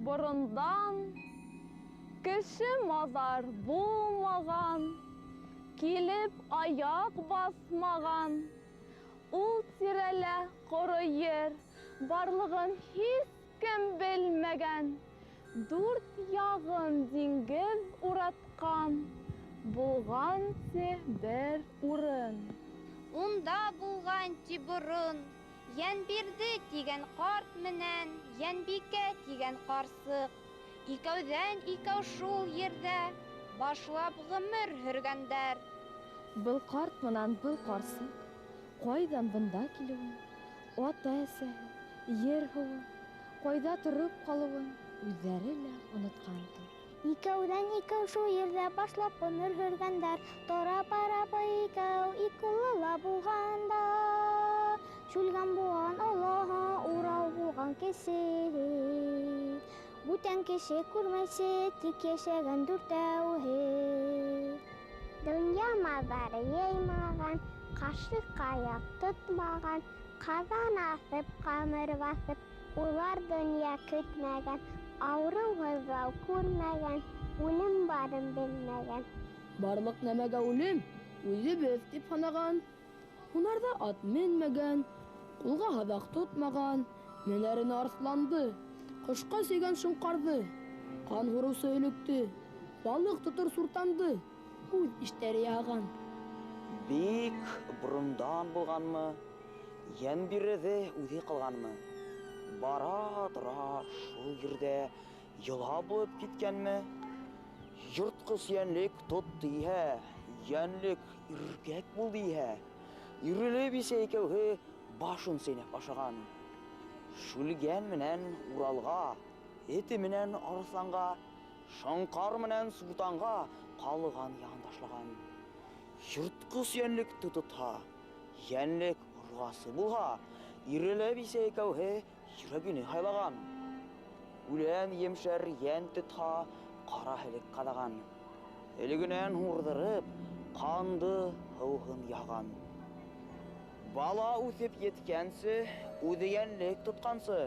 борындан, кеше мазар булмаган, килеп аяк басмаган, ул тирәлә коры ер, барлыгын һич кем белмәгән, дүрт ягын диңгез ураткан, булган ти бер урын. Унда булган ти борын, Янбирде тигән карт менән, Янбикә тигән карсык, икәүдән икәү шул ердә башлап гомер һөргәндәр. Был карт менән был карсык, кайдан бында килүен, ата-әсәһе, ер һыуы, кайда торып калуын үҙҙәре лә онотканды. Икәүҙән икәү шул ерҙә башлап ғүмер һөргәндәр, тора-бара икәү икулыла булғанда, шүлгән булған Аллаһы урау булған кеше. Бүтән кеше күрмәсе, тик йәшәгән дүртәүһе. Донъя маҙары йыймаған, ҡашыҡ аяҡ тотмаған, ҡаҙан аҫып, ҡамыр баҫып, улар донъя көтмәгән, ауырыу-һыҙлау күрмәгән, үлем барын белмәгән. Барлыҡ нәмәгә үлем, үҙебеҙ тип һанаған. Һунарҙа ат менмәгән, ҡулға һаҙаҡ тотмаған, менәренә арыҫланды, ҡошҡа сөйгән шоңҡарҙы, ҡан һурыусы һөлөктө, балыҡ тотор суртанды, үҙ иштәре яһаған. Бик борондан булғанмы, Янбирҙе үҙе ҡылғанмы? Бара-тора шул ерҙә йола булып киткәнме? Йыртҡыс йәнлек тотто иһә, йәнлек иркәк булды иһә, иреле бисә икәүһе башын сәйнәп ашаған. Шүлгән менән Уралға, эте менән арыҫланға, шоңҡар менән суртанға ҡалыған ян ташлаған. Йыртҡыс йәнлекте тотһа, йәнлек урғасы булһа, иреле бисә икәүһе йөрәгене һайлаған. Үлән емшәр йән тотһа, ҡара һелек ҡаҙаған. Һелегенән һурҙырып, ҡанды һыуһын яған. Бала үҫеп еткәнсе, үҙе йәнлек тотҡансы,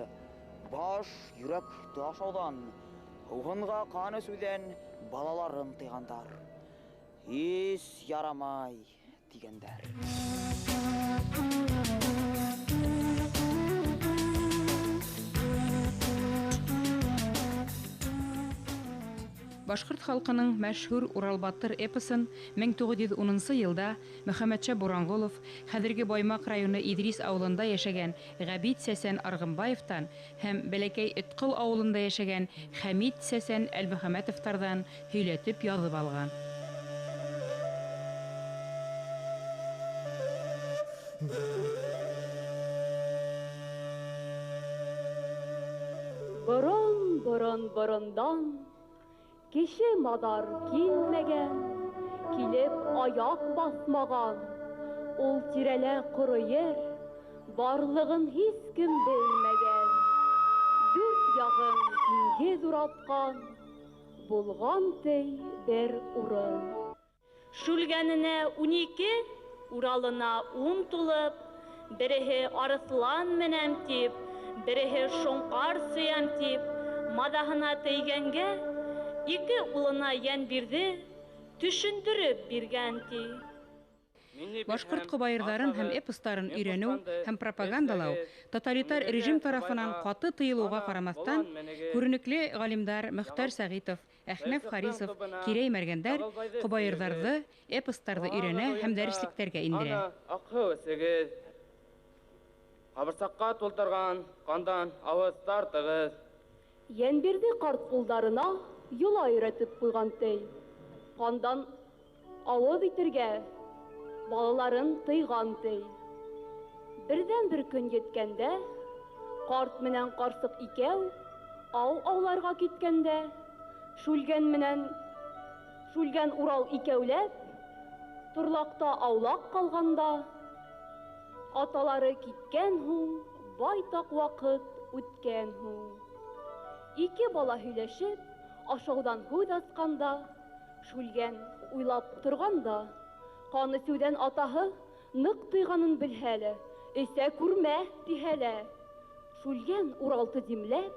баш йөрәкте ашауҙан, һыуһынға ҡан эсеүҙән балаларын тыйғандар. Һис ярамай тигәндәр. Башҡорт халҡының мәшһүр Урал батыр эпосын 1910 йылда Мөхәммәтшә Буранғолов, хәҙерге Баймаҡ районы Идрис ауылында йәшәгән Ғәбит Сәсән Арғынбаевтан һәм бәләкәй Өтҡол ауылында йәшәгән Хәмит Сәсән Әлмөхәмәтовтарҙан һөйләтеп яҙып алған. Борон-борондан кеше маҙар килмәгән, килеп аяҡ баҫмаған, ул тирәлә ҡоро ер, барлығын һис кем белмәгән. Дүрт яғын диңгеҙ уратҡан, булған ти бер урын. Шүлгәненә 12, Уралына 10 тулып, береһе арыҫлан менән тип, береһе шоңҡар сөйәм тип, маҙаһына тейгәнгә, 2 улына Янбирҙе төшөндөрөп биргән ти. Башҡорт ҡобайырҙарын һәм эпостарын өйрәнеү һәм пропагандалау тоталитар режим тарафынан ҡаты тыйылыуға ҡарамаҫтан, күренекле ғалимдар Мөхтәр Сәғитов, Әхнәф Харисов, Кирәй Мәргәндәр ҡобайырҙарҙы, эпостарҙы өйрәнә һәм дәреслектәргә индерә. Аҡһыу эсегеҙ, ҡабырсаҡҡа тултырған ҡандан ауыҙ тартығыҙ. Янбирҙе ҡарт ҡулдарына йола өйрәтеп ҡуйған ти. Ҡандан ауыҙ итергә балаларын тыйған ти. Берҙән бер көн еткәндә, ҡарт менән ҡарсыҡ икәү ауларға киткәндә, Шүлгән Урал икәүләп, торлаҡта аулаҡ ҡалғанда, аталары киткән һуң, байтаҡ ваҡыт үткән һуң. 2 бала һөйләшеп, ашауҙан һүҙ асҡанда, Шүлгән уйлап торғанда, ҡан эсеүҙән атаһы ныҡ тыйғанын белһә лә, эсә күрмә тиһә лә, Шүлгән Уралты димләп,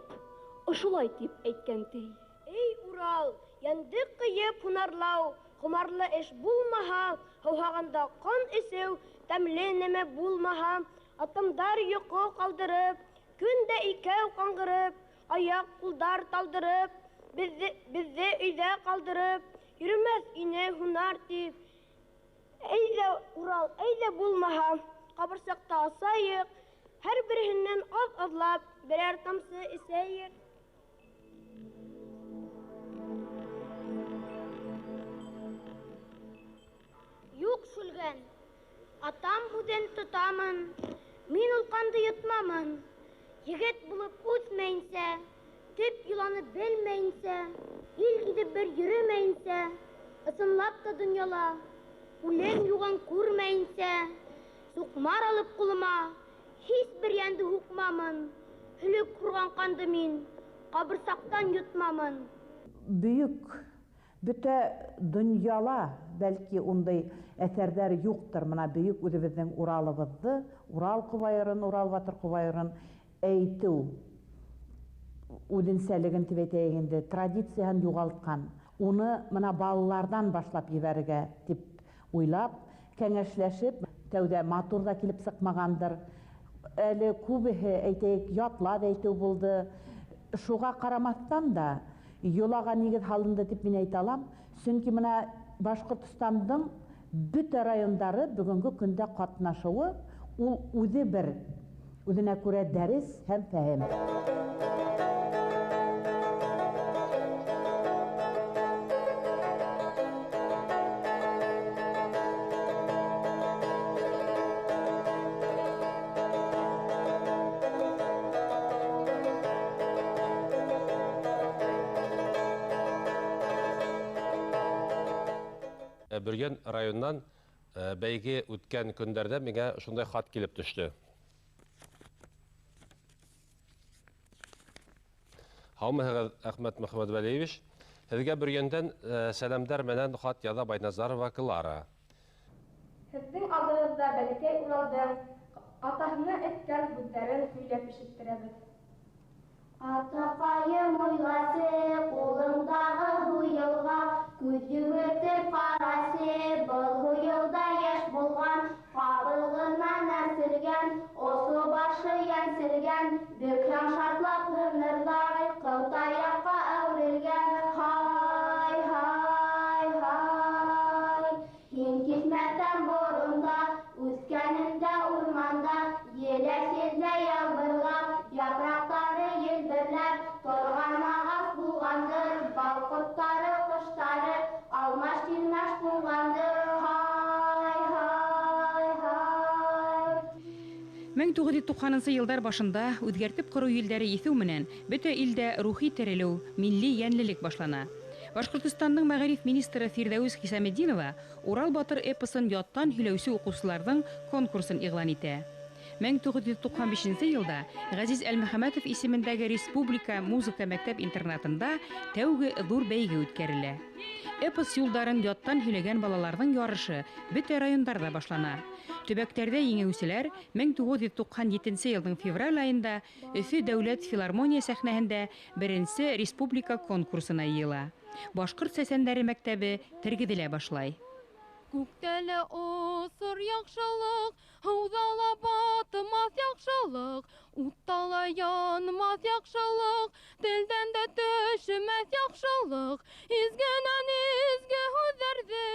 шулай тип әйткәнди. Эй, Урал, янды кыйып һунарлау, хомарлы эш булмаһа, һауһаганда ҡан эсеү, тәмле нәмә булмаһа, атымдар йоҡо ҡалдырып, көндә икәү ҡаңғырып, аяҡ ҡулдар талдырып, беҙҙе өйҙә ҡалдырып, йөрөмәҫ ине һунар тип. Әйҙә, Урал, әйҙә булмаһа, ҡабырсаҡта асайыҡ, һәр береһенән аҙ-аҙлап, берәр тамсы эсәйек. Юҡ, Шүлгән, атам һүҙен тотамын, мин ул ҡанды йотмамын. Егет булып үҫмәйенсә, төп йоланы белмәйенсә, ил гиҙеп бер йөрөмәйенсә, ысынлап та донъяла үлем юғын күрмәйенсә, суҡмар алып ҡулыма, һис бер йәнде һуҡмамын. Һөлөк ҡурған ҡанды мин ҡабырсаҡтан йотмамын. Бөйөк, бөтә донъяла бәлки ундай әҫәрҙәр юҡтыр. Мына бөйөк үҙебеҙҙең Уралыбыҙҙы, Урал ҡобайырын, Урал батыр ҡобайырын әйтеү үҙенсәлеген тип әйтәйек инде, традицияһын юғалтҡан. Уны мына балаларҙан башлап ебәрергә тип уйлап, кәңәшләшеп, тәүҙә матур ҙа килеп сыҡмағандыр. Әле күбеһе әйтәйек ятлап әйтеү булды. Шуға ҡарамаҫтан да йолаға нигеҙ һалынды тип мин әйтә алам. Сөнки мына Башҡортостандың бөтә райондары бөгөнгө көндә ҡатнашыуы ул үҙе бер үҙенә күрә дәрес һәм фәһем. Бөрген районнан бәйге үткән көндәрдә миңә шундай хат килеп төштө. Һаумыһығыҙ, Әхмәт Мөхәммәтвәлиевич. Һеҙгә Бөргәндән сәләмдәр менән хат яҙа Байназарова Клара. Һеҙҙең алдығыҙҙа бәләкәй Уралдың атаһына әйткән һүҙҙәрен һөйләп ишеттерәбеҙ. Атаҡайым уйласы, ҡулыңдағы һуйылға, күҙ йүгертеп ҡарасы, был һуйылда йәш булған, ҡабығынан әрселгән, осо башы йәнселгән, бөкһәң шартлап һынырҙай, ҡылтаяҡҡа әүрелгән, һай, һай, һай. Һин китмәҫтән боронда, үҫкәнендә урманда, еләҫелдә ялбырлап, япраҡтары елберләп, торған ағас булғандыр, балҡоттары ҡоштары, алмаш-тилмәш булғандыр, һай, һай, һай. 1990 йылдар башында үҙгәртеп ҡороу елдәре еҫеү менән бөтә илдә рухи терелеү, милли йәнлелек башлана. Башҡортостандың мәғариф министры Фирдәүес Хисаметдинова Урал батыр эпосын яттан һөйләүсе уҡыусыларҙың конкурсын иғлан итә. 1995 йылда Ғәзиз Әлмөхәмәтов исемендәге Республика музыка мәктәп-интернатында тәүге ҙур бәйге үткәрелә. Эпос юлдарын яттан һөйләгән балаларҙың ярышы бөтә райондарҙа башлана. Төбәктәрҙә еңеүселәр 1997 йылдың февраль айында Өфө дәүләт филармония сәхнәһендә беренсе республика конкурсына йыйыла. Башҡорт сәсәндәре мәктәбе тергеҙелә башлай. Күктәле осор яҡшылыҡ, һыуҙала батмаҫ яҡшылык, уттала янмаҫ яҡшылык, телдән дә төшмәҫ яҡшылык, изгенән изге һүҙҙәрҙе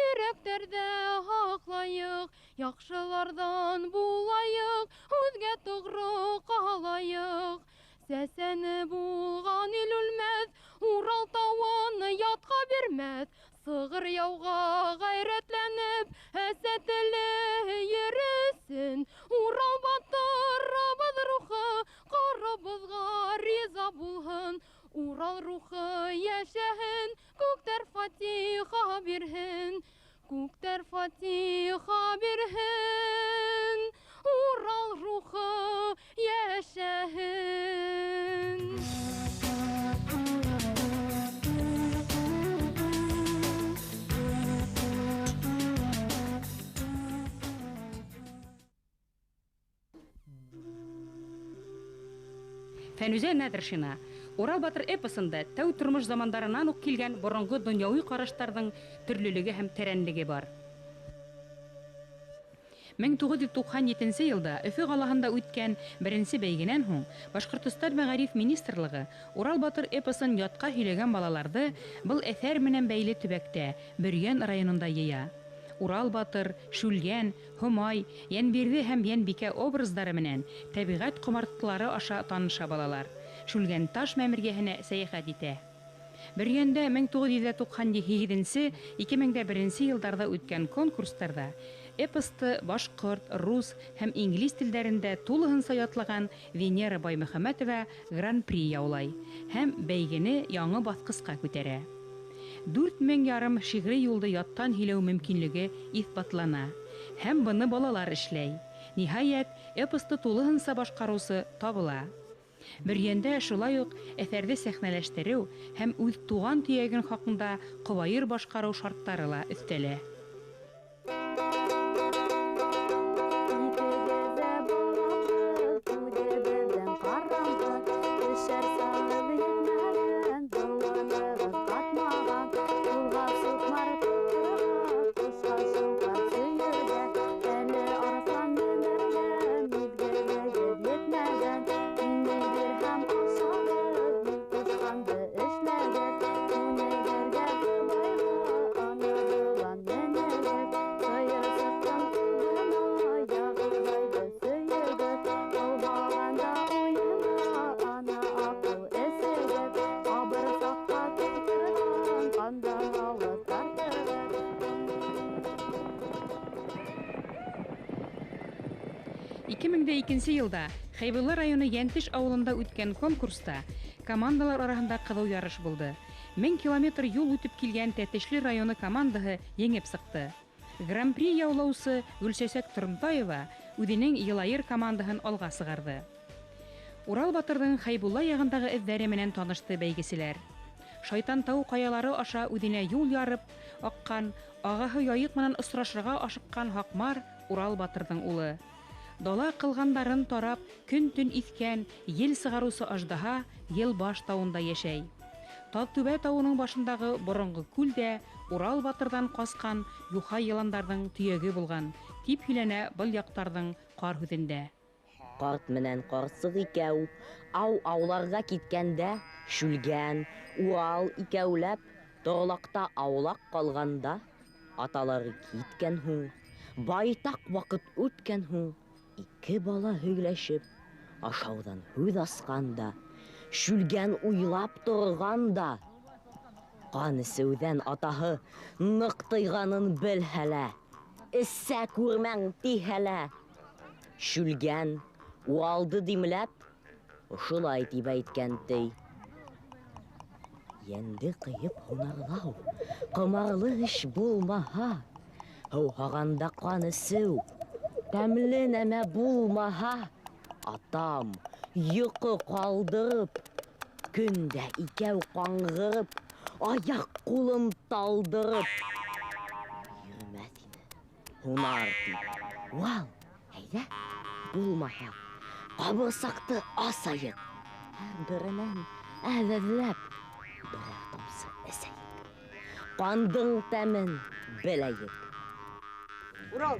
йөрәктәрҙә һаҡлайыҡ, яҡшыларҙан булайыҡ, һүҙгә тоғро ҡалайыҡ. Сәсәне булған ил үлмәҫ, Урал тауын ятҡа бирмәҫ, сығыр яуға ғайрәтләнеп, әсәтеле йөрөсөн. Урал батырыбыҙ рухы, ҡарыбыҙға риза булһын. Урал рухы йәшәһен, күктәр фатиха бирһен. Күктәр фатиха бирһен, Урал рухы йәшәһен. Фәнүзә Нәҙершина Урал батыр эпосында тәү тормыш замандарынан ук килгән борынгы дөньяви караштарның төрлелеге һәм тәрәнлеге бар. 1997 елда Өфө қаласында үткән беренче бәйгенән һуң Башкортстан мәгариф министрлыгы Урал батыр эпосын ятка һөйләгән балаларды был әҫәр менән бәйле төбәктә Бөрьән районында йыя. Урал батыр, Шүлгән, Һомай, Йәнбирҙе һәм Йәнбикә образдары менән тәбиғәт ҡомартҡылары аша таныша балалар. Шүлгән таш мәмерйәһенә сәйәхәт итә. Бөрьәндә 1998-2001 елдарда үткән конкурстарда эпосты башҡорт, рус һәм инглиз телдәрендә тулыһынса ятлаган Венера Баймөхәмәтова гран-при яулай һәм бәйгене яңы баҫҡысҡа күтәрә. 4500 шиғри юлды яттан һөйләү мөмкинлеге иҫбатлана һәм быны балалар эшләй. Ниһайәт, эпосты тулыһынса башҡарыусы табыла. Бөрьәндә шулай уҡ әҫәрҙе сәхнәләштереү һәм үҙ туған төйәген хаҡында ҡобайыр башҡарыу шарттары ла өҫтәлә. Елда Хәйбулла районы Йәнтеш ауылында үткән конкурста командалар араһында ҡыҙыу ярыш булды. 1000 километр юл үтеп килгән Тәтешле районы командаһы еңеп сыҡты. Гран-при яулаусы Гөлсәсәк Тормтаева үҙенең Йылайыр командаһын алға сығарҙы. Урал батырҙың Хәйбулла яғындағы эҙҙәре менән танышты бәйгеселәр. Шайтантау ҡаялары аша үҙенә юл ярып аҡҡан, ағаһы Яйыҡ менән осрашырға ашыҡҡан Һаҡмар Урал батырҙың улы. Дала ҡылғандарын тарап, көн-төн иҫкән, ел сығарыусы аждаһа Йылбаш тауында йәшәй. Таҙтүбә тауының башындағы боронғо күлдә Урал батырҙан ҡасҡан юха йыландарҙың төйәге булған, тип һөйләнә был яҡтарҙың ҡар һүҙендә. Ҡарт менән ҡарсыҡ икәү ауларға киткәндә, Шүлгән, Урал икәүләп торлаҡта аулаҡ ҡалғанда, аталары киткән һуң, байтаҡ ваҡыт үткән һуң, ике бала һөйләшеп, ашауҙан һүҙ асҡанда, Шүлгән уйлап торғанда, ҡан эсеүҙән атаһы ныҡ тыйғанын белһәлә, эсә күрмәң тиһәлә. Шүлгән Уралды димләп, ошолай тип әйткән ти. Йәнде ҡыйып һунарлау, ҡымарлы эш булмаһа, һыуһағанда ҡан эсеү, тәмле нәмә булмаһа, атам йоҡо ҡалдырып, көндә икәү ҡаңғырып, аяҡ ҡулым талдырып. Йөрөмәҫ ине, һунар тип. Вал, әйҙә, булмаһа, ҡабырсаҡты асайыҡ, беренән әҙәҙләп, берәр тамсы әсәйек. Ҡандың тәмен беләйек. Урал,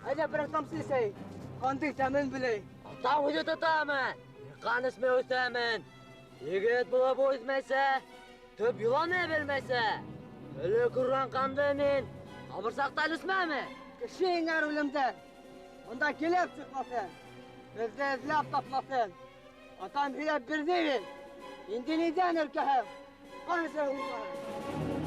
әйҙә берәр тамсы әсәйек, ҡандың тәмен беләйек. Ата үҙе тотамын, ҡан эсмәй үҫәмен. Егет булып үҫмәсә, төп йыланы белмәсә, әле күргән ҡанды мин ҡабырсаҡта эсмәме? Кеше еңәр үлемдән, унда килеп сыҡмаҫын, беҙҙе эҙләп тапмаҫын. Атам һөйләп бирҙе бит, инде ниҙән өркәһәм, ҡан эсә һуңлаһын.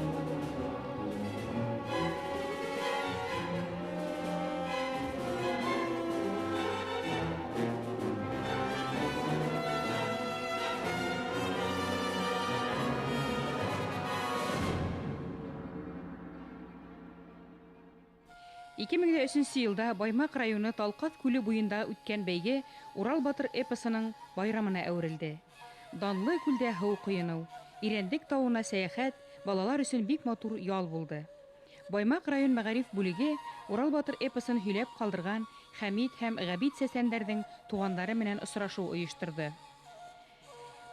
Елда Баймаҡ районы Талҡаҫ күле буйында үткән бәйге Урал батыр эпосының байрамына әүерелде. Данлы күлдә һыу ҡойоноу, Ирәндек тауына сәйәхәт балалар өсөн бик матур ял булды. Баймаҡ район мәғариф бүлеге Урал батыр эпосын һөйләп ҡалдырған Хәмит һәм Ғәбит сәсәндәрҙең туғандары менән осрашыу ойоштырҙы.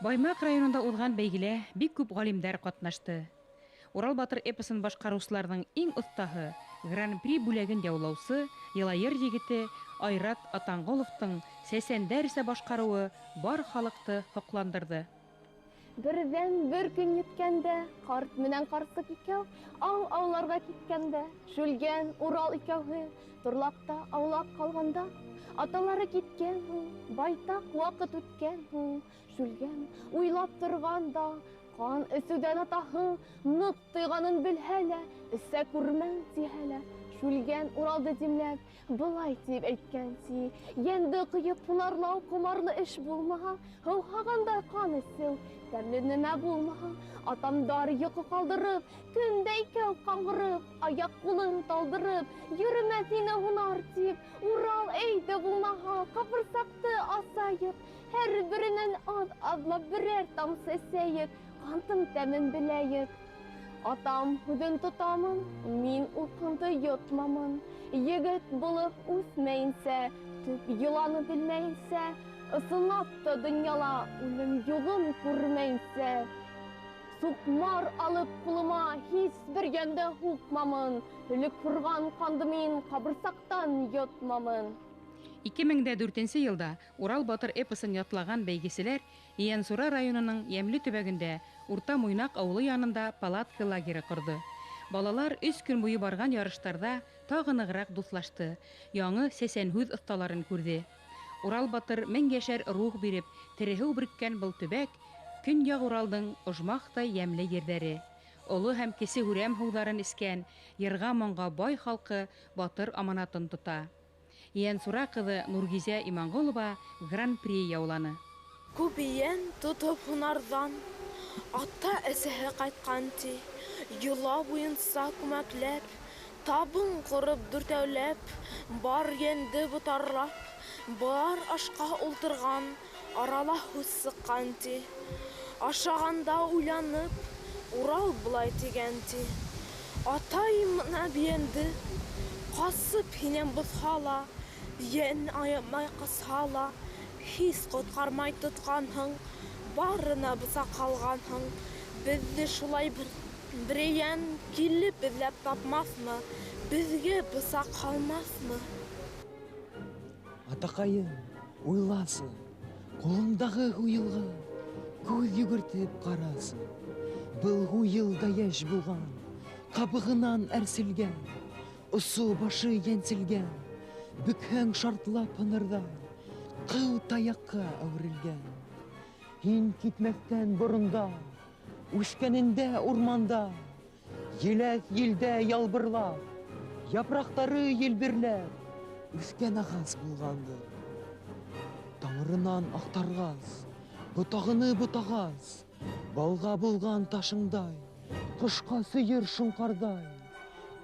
Баймак районында узган бәйгелә бик күп галимдәр катнашты. Урал Батыр эпосын башкаручыларның иң остаһы, Гран-при бүләген яулаусы, Елайыр егете Айрат Атаңголовтың сәсәндәрсә башкаруы бар халыкты хокландырды. Бердән бер көн еткәндә, карт менән карсык икәү ауларга киткәндә, Шүлгән, Урал икәүһе торлакта аулап калганда, аталары киткән һуң, байтак вакыт үткән һуң, Шүлгән уйлап торганда, кан эсүдән атаһы нык тыйганын белһә лә, эсә күрмән тиһә лә, Шүлгән Уралды димләп, былай дип әйткәнси, янды кыйып һунарлау комарлы эш булмаһа, һыуһагандай кан эсеү, тәмле нәмә булмаһа, атамдар йоҡо ҡалдырып, көндә икәү ҡаңғырып, аяҡ ҡулын талдырып, йөрөмәҫ ине һунар тип, Урал әйҙе булмаһа, ҡапырсаҡты асайыҡ, һәр беренән аҙлап берәр тамсы эсәйек, ҡандың тәмен беләйек. Атам һүҙен тотамын, мин ул ҡанды йотмамын. Егет булып үҫмәйенсә, төп йыланы белмәйенсә, ысынлап та донъяла үлем юғын күрмәйенсә. Суҡмар алып ҡулыма һис бер йәндә һуҡмамын, һөлөк һурған ҡанды мин ҡабырсаҡтан йотмамын. 2004 елда Урал Батыр эпосын ятлаган бәйгеселәр Иәнсура районының Йәмле төбәгендә Урта Муйнак ауылы янында палатка лагере ҡорҙо. Балалар 3 көн буйы барган ярыштарҙа тағы нығыраҡ дуҫлашты, яңы сәсәнһүҙ оҫталарын күрҙе. Урал Батыр 1000 йәшәр рух биреп, тереһеү бирккән был төбәк Көньяҡ Уралдың ожмаҡтай йәмле ерҙәре. Оло һәм кесе һүрәм һыуҙарын эскән, йырға-моңға бай халҡы Батыр аманатын тота. Иәнсура ҡыҙы Нургизә Иманғолова Гран-при яуланы. Күп йән тотоп һунарҙан, ата әсәһе ҡайтҡан ти, йола буйынса күмәкләп, табын ҡороп дүртәүләп, бар йәнде ботарлап, бар ашҡа ултырған, арала һүҙ сыҡҡан ти. Ашағанда уйланып, Урал былай тигән ти. Атай мына бейенде, ҡасып һинән боҫһа ла, йән аямай ҡасһа ла, һис ҡотҡармай тотҡанһың, барына бысаҡ һалғанһың. Беҙҙе шулай бер йән килеп эҙләп тапмаҫмы, беҙгә бысаҡ һалмаҫмы? Атаҡайым, уйласы, ҡулындағы һуйылға күҙ йүгертеп ҡарасы. Был һуйылда йәш булған, ҡабығынан әрселгән, осо башы йәнселгән, бөкһәң шартлап һынырҙа, ҡыу таяҡҡа әүерелгән. Һин китмәҫтән боронда, үҫкәнендә урманда, еләҫ елдә ялбырлап, япраҡтары елберләп, үҫкән ағас булғанды. Тамырынан аҡтарғас, ботағыны ботағас, балға булған ташыңдай, ҡошҡа сөйөр шоңҡардай,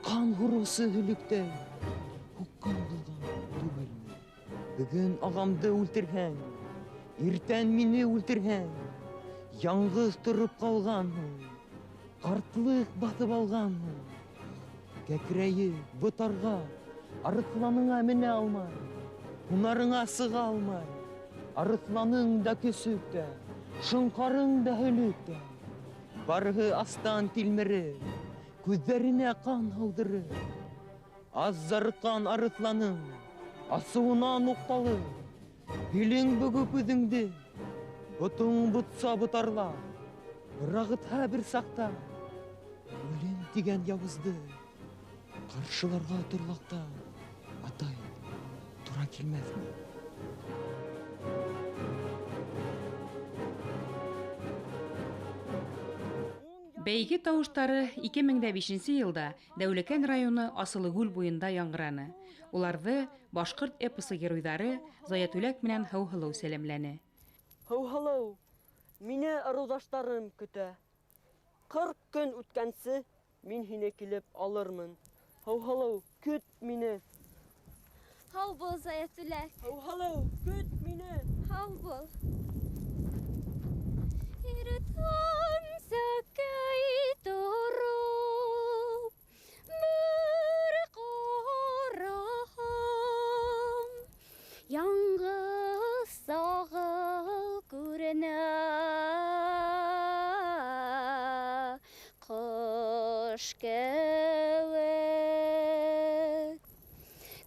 ҡан һурыусы һөлөктәй, һуҡҡан булған түгелме? Бөгөн ағамды үлтерһәң, иртән мине үлтерһәң, яңғыҙ тороп ҡалғанһың, ҡартлыҡ баҫып алғанһың. Кәкрәйеп, ботарға, арыҫланыңа менә алмай, һунарыңа сыға алмай, арыҫланың да көсөк тә, шоңҡарың да һөлөк тә. Барыһы астан тилмереп, күҙҙәренә ҡан һауҙырып, аз зарыҡҡан арыҫланың асыуынан уҡталып, билең бөгөп үҙеңде, ботоң ботса ботарлап, бырағытһа бер саҡта, үлем тигән яуызды ҡаршыларға торлаҡта, атай, тура килмәҫме? Бәйге тауыштары 2005 йылда Дәүләкән районы Асылыгүл буйында яңғыраны. Уларҙы башҡорт эпосы геройҙары Заятүләк менән Һыуһылыу сәләмләне. Һыуһылыу, мине ырыуҙаштарым көтә. 40 көн үткәнсе, мин һине килеп алырмын. Һыуһылыу, көт мине. Һау бул, Заятүләк. Һыуһылыу, көт мине. Һау бул. Иртән сәкәй тороп, бер ҡараһам, яңғыҙ сағы күренә. кош кеуек.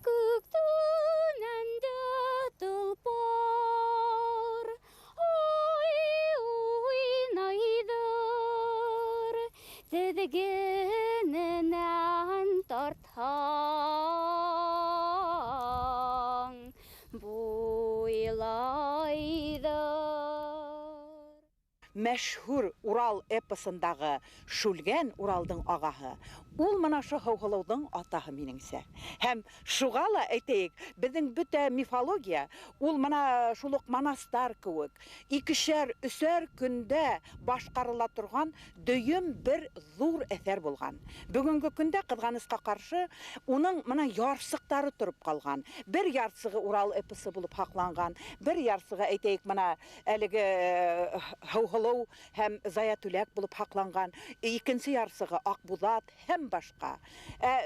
Күк түнәндә толпар уйнайдыр, тедегененән тартһаң буйлайдыр. Мәшһүр Урал эпосындағы Шүлгән Уралдың ағаһы, ул мына шу һыуһылыуҙың атаһы минеңсә. Һәм шуға ла әйтәйек, беҙҙең бөтә мифология, ул мына шулыҡ манастар кеүек, икешәр-өсәр көндә башҡарыла торған дөйөм бер ҙур әҫәр булған. Бөгөнгө көндә, ҡыҙғанысҡа ҡаршы, уның мына ярсыҡтары тороп ҡалған. Бер ярсығы Урал эпосы булып һаҡланған, бер ярсығы әйтәйек, мына әлеге һыуһылыу һәм Заятүләк булып һаҡланған, икенсе ярсығы Аҡбуҙат һәм башҡа.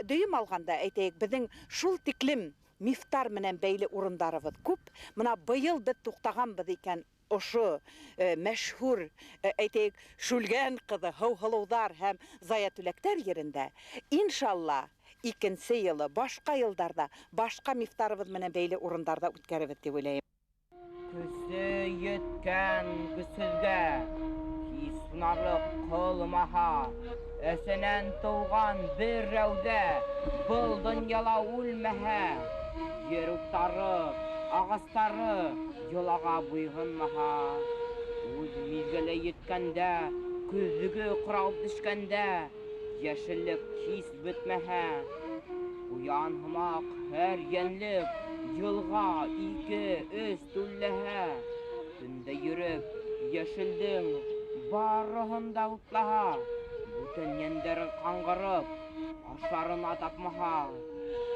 Дөйөм алғанда әйтәйек, беҙҙең шул тиклем мифтар менән бәйле урындарыбыҙ күп. Мына быйыл беҙ туҡтағанбыҙ икән ошо мәшһүр, әйтәйек, Шүлгән ҡыҙы, һыуһылыуҙар һәм Заятүләктәр ерендә. Иншалла, икенсе йылы, башҡа йылдарҙа, башҡа мифтарыбыҙ менән бәйле урындарҙа үткәребеҙ дип уйлайым. Көсө еткән көсөҙгә, һис ҡылмаһа, әсенән тыуған бер рәүҙә, был донъяла үлмәһә, ер уттары, ағастары йолаға буйһонмаһа, үҙ миҙгеле еткәндә, көҙгө ҡырау төшкәндә, йәшеллек һис бөтмәһә, ҡуян һымаҡ һәр йәнлек йылға 2-3 түлләһә, төндә йөрөп, йәшелдең барыһын да утлаһа, бүтән йәндәрен ҡаңғырып, ашарына тапмаһа,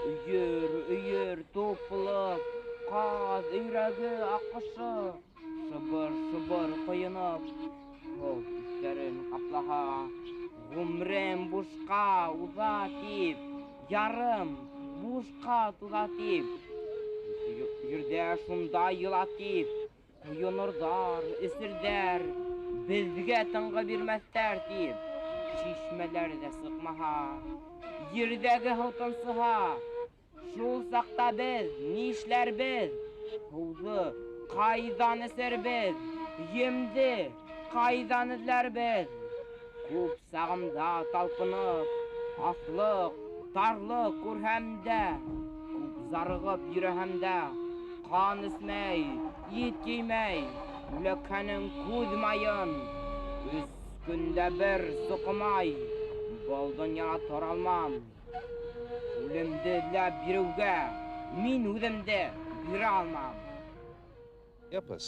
өйөр тупылып, ҡаҙ өйрәге аҡҡошо, шыбыр-шыбыр ҡойоноп, һыу өҫтәрен ҡаплаһа, ғүмрем бушҡа уҙа тип, ярым бушҡа туҙа тип, ерҙә шунда йыла тип, ҡойонорҙар, эсерҙәр, беҙгә тынғы бирмәҫтәр тип, шишмәләр ҙә сыҡмаһа, ерҙәге һыу тынсыһа, шул саҡта беҙ нишләрбеҙ? Һыуҙы ҡайҙан эсербеҙ? Емде ҡайҙан эҙләрбеҙ? Күп сағымда талпынып, аҫлыҡ, тарлыҡ күрһәм дә, күп зарығып йөрөһәм дә, ҡан эсмәй, ит еймәй, үләкһәнең күҙ майын, 3 көндә бер суҡмай, был донъяла тора алмам. Үлемде эҙләп биреүгә мин үҙемде бирә алмам. Эпос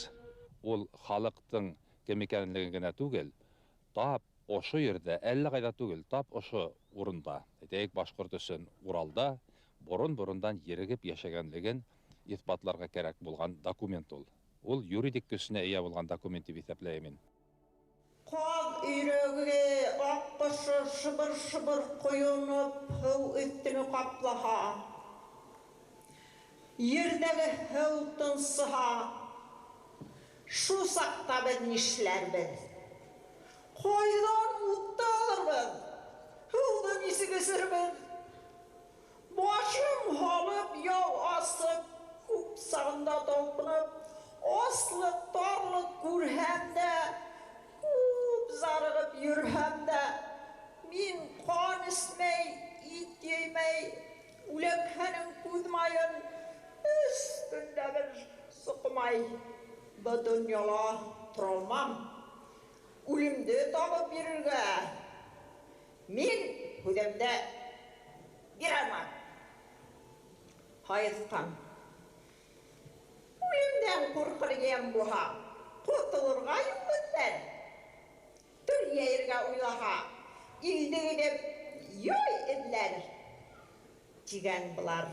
ул халыҡтың кем икәнлеген генә түгел, тап ошо ерҙә, әллә ҡайҙа түгел, тап ошо урында, әйтәйек, башҡорт өсөн Уралда борон-борондан ерегеп йәшәгәнлеген иҫбатларға кәрәк булған документ ул. Ул юридик көсөнә эйә булған документ дип иҫәпләйем мин. Ҡаҙ өйрәге аҡҡошо шыбыр-шыбыр ҡойоноп һыу өҫтөнө ҡаплаһа, ерҙәге һыу тынсыһа, шул саҡта беҙ нишләрбеҙ? Ҡайҙан утты алырбыҙ? Һыуҙы нисек эсербеҙ? Башым һалып, яу асып, күп сағында талпынып, аслыҡ, тарлыҡ күрһәм дә, күп зарығып йөрһәм дә, мин ҡан эсмәй, ит еймәй, үләкһәнең күҙ майын 3 көндә бер суҡмай, был донъяла тора алмам. Үлемде табып бирергә мин һүҙемде бирә алмам. Һайыҫҡан. Үлемдән ҡурҡыр йән булһа, ҡотолорға юҡ эҙләр. Төр йәйергә уйлаһа, илде генеп яй эҙләр. Тигән былар.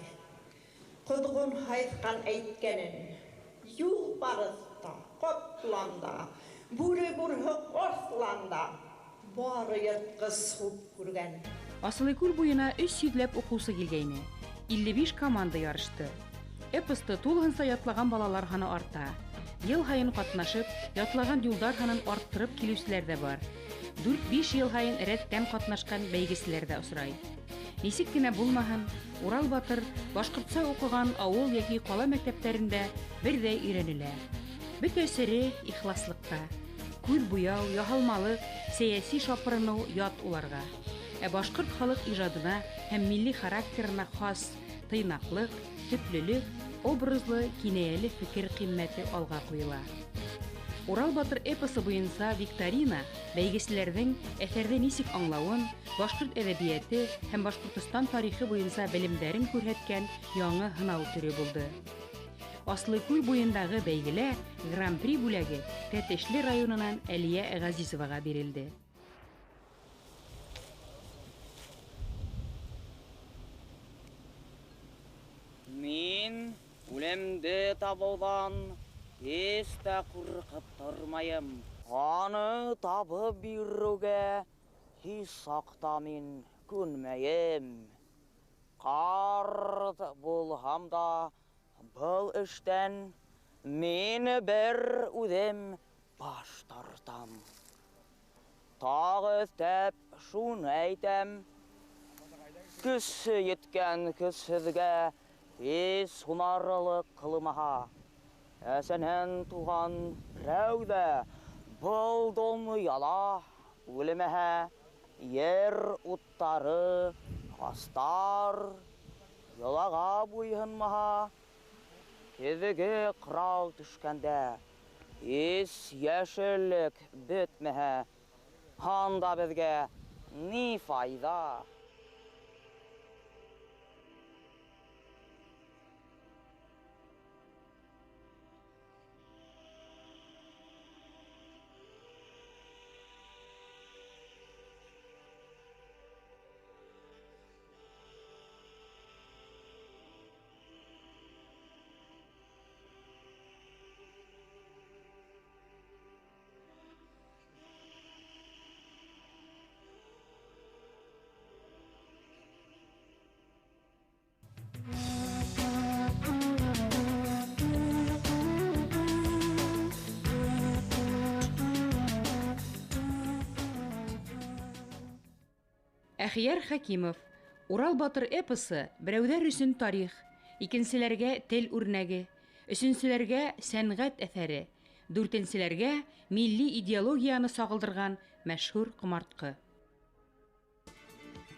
Ҡоҙғон Һайыҫҡан әйткәнен, юлбарыҫта, ҡапланда, бүре бурһыҡ арҫланда, бары йыртҡыс хуп күргән. Асылыкүл буйына 300-ләп уҡыусы килгәйне. 55 команда ярышты. Эпосты тулыһынса ятлаған балалар һаны арта. Ел һайын катнашып, ятлаган юлдар һанын арттырып килүселәр дә бар. 4-5 ел һайын рәттән катнашкан бәйгеселәр дә осрай. Нисек кенә булмаһын, Урал Батыр башкортса укыган авыл яки кала мәктәпләрендә бердәй өйрәнелә. Бөтә сере ихласлыкта. Күл буяу, яһалмалык, сәяси шапырыну ят уларга. Башкорт халык ижадына һәм милли характерына хас тыйнаклык, төплелек, образлы, кинаялы фикер кыйммәте алга куела. Урал Батыр эпосы буенча викторина бәйгеселәрнең әсәрне ничек аңлавын, башкорт әдәбияты һәм Башкортстан тарихы буенча белемдәрен күрһәткән яңа һынау төре булды. Аслыкүл буендагы бәйгелә Гран-при бүләге Тәтешле районынан Әлия Газизовага бирелде. Мин үлемде табудан һич тә куркып тормайым. Аны табып бирүгә һич сакта мин күнмәем. Карт булһам да был эштән мин бер үҙем баш тартам. Тагы тәп шуны әйтәм. Көсе еткән көсһеҙгә һис һунарлык кылмаһа. Әсәнән туган рәүдә был донъяла үлмәһә, ер уттары, астар, йолага буйһынмаһа, теҙеге ҡырау төшкәндә һис йәшеллек бөтмәһә, анда беҙгә ни файҙа? Әхияр Хәкимов. Урал Батыр эпосы берәүҙәр өсөн тарих, икенселәргә тел үрнәге, өсөнсөләргә сәнғәт әҫәре, дүртенселәргә милли идеологияны сағылдырған мәшһүр ҡомартҡы.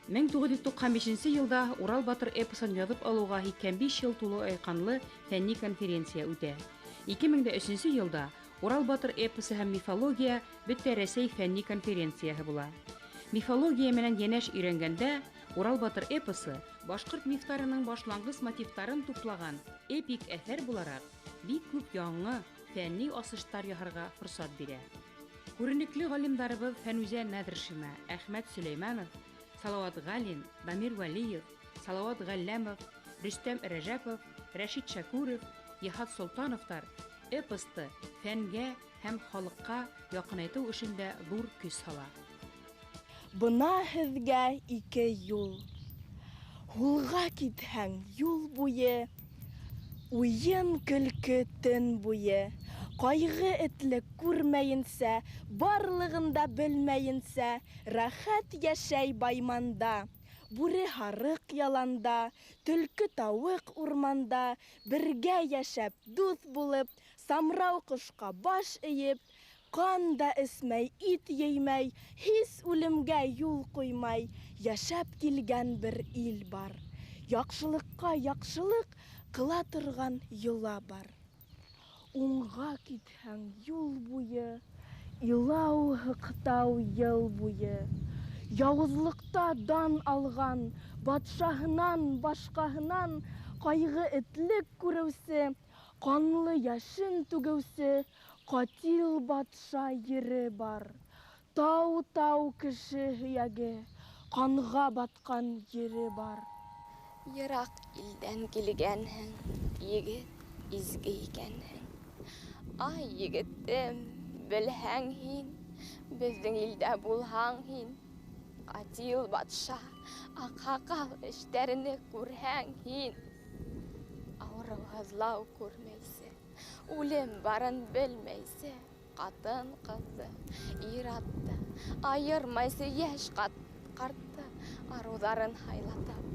1995 йылда Урал Батыр эпосын яҙып алыуға 85 йыл тулы айҡанлы фәнни конференция үтә. 2003 йылда Урал Батыр эпосы һәм мифология бөтә Рәсәй фәнни конференцияһы була. Мифология менән йәнәш өйрәнгәндә Урал Батыр эпосы башҡорт мифтарының башланғыс мотивтарын туплаган эпик әҫәр булараҡ бик күп яңы фәнни асыштар яһарға форсат бирә. Күренекле ғалимдарыбыҙ Фәнүзә Нәҙершина, Әхмәт Сөләйманов, Салауат Ғалин, Дамир Вәлиев, Салауат Ғәлләмов, Рөстәм Рәжәпов, Рәшит Шәкүров, Йыһат Солтановтар эпосты фәнгә һәм халыҡҡа яҡынайтыу эшендә ҙур көс һала. Бына һеҙгә 2 юл. Һулға китһәң юл буйы, уйын көлкө төн буйы, ҡайғы этлек күрмәйенсә, барлығында белмәйенсә, рәхәт йәшәй байманда. Бүре һарыҡ яланда, төлкө тауыҡ урманда, бергә йәшәп дуҫ булып, самрау ҡошҡа баш эйеп, ҡан да эсмәй, ит еймәй, һис үлемгә юл ҡуймай, йәшәп килгән бер ил бар. Яҡшылыҡҡа яҡшылыҡ ҡыла торған йола бар. Уңға китһәң юл буйы, илау һыҡтау йыл буйы. Яуызлыҡта дан алған, батшаһынан, башҡаһынан, ҡайғы этлек күреүсе, ҡанлы йәшен түгеүсе, ҡатил батша ере бар. Тау-тау кеше һөйәге, ҡанға батҡан ере бар. Йыраҡ илдән килгәнһең, егет изге икәнһең. Ай, егеттем, белһәң һин, беҙҙең илдә булһаң һин. Ҡатил батша, аҡһаҡал эштәренә күрһәң һин. Ауырыу-һыҙлау күрмәйсе, Үлем барын білмейсе, қатын қызды, иратты, айырмайсы еш қартты, арударын хайлатып,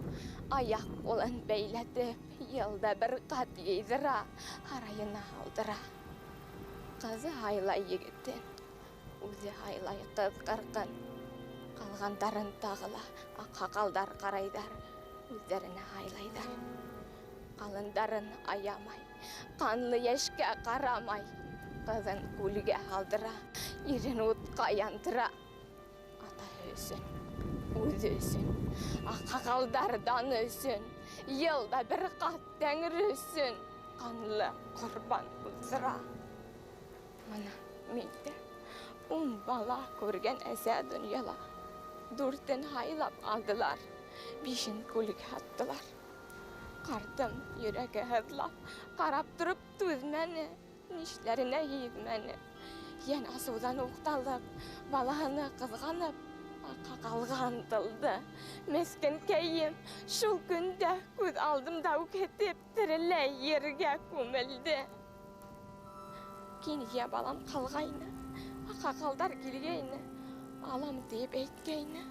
аяқ қолын бейлетіп, елді бір қат ейдіра, арайына алдыра. Қызы хайлай егіттен, өзі хайлай қыз қырқын, қалғандарын тағыла, қақалдар қарайдар, өздеріне хайлайдар. Қалындарын аямай, қанлы ешке қарамай, қызын көлге алдыра, ерін отқа яндыра. Ата өсін, өзі өсін, қақалдардан өсін, елда бір қат тәңір өсін, қанлы құрбан ұлсыра. Мына менде 10 бала көрген әсә дүнияла. 4-тін хайлап алдылар, 5-ін көлге аттылар. Қартым жүрегі хыдлап, қарап тұрып түзмәні, нишлеріне егмәні. Ен асудан оқталып, баланы қызғанып, қақалған тылды. Мескен кейім, шул күнде көз алдымда өкетіп, тірілі ерге көмілді. Кенеге балам қалғайны, қақалдар келгейні, алам деп әйткейні.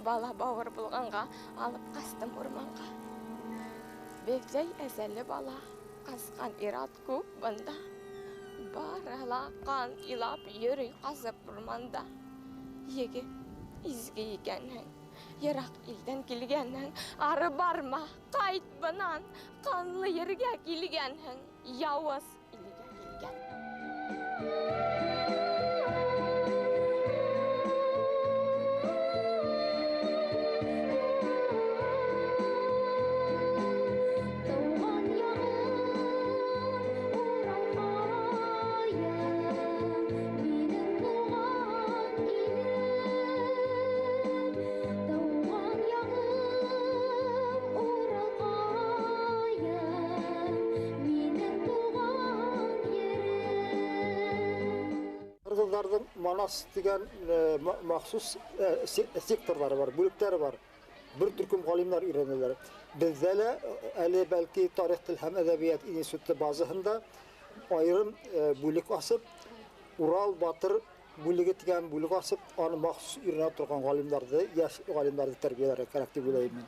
Бала бауыр болғанға алып қастым орманға. Бекзей әзәлі бала, қасқан ират көп бұнда. Барала қан илап үйірі қазып орманда. Егі изге екенің, ерақ елден келгенің, ары барма, қайт бұнан, қанлы ерге келгенің, яуыз елге келген. Кыргыздардын Манас деген махсус секторлары бар, бөлүктөрү бар. Бир түркүм галимдар үйрөнөлөр. Бизде эле әле балки тарих тил һәм әдәбият институты базасында айрым бүлек асып, Урал Батыр бүлеге тигән бүлек асып, аны махсус үйрөнө турган галимдарды, яш галимдарды тәрбияләргә кирәк дип уйлыйм.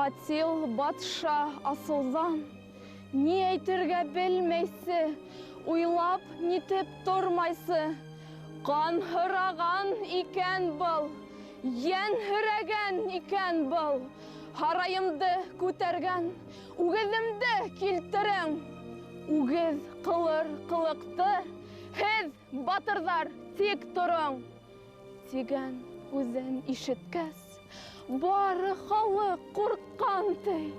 Катил батша асылдан, не әйтергә белмәйсе, уйлап нитеп тормайсы. Қан һыраган икән был, йән һөрәгән икән был. Һарайымды күтәргән, үгеҙемде килтерең. Үгеҙ ҡылыр ҡылыҡты, һеҙ, батырҙар, тик тороң. Тигән һүҙен ишеткәс, бары халыҡ ҡурҡҡан ти.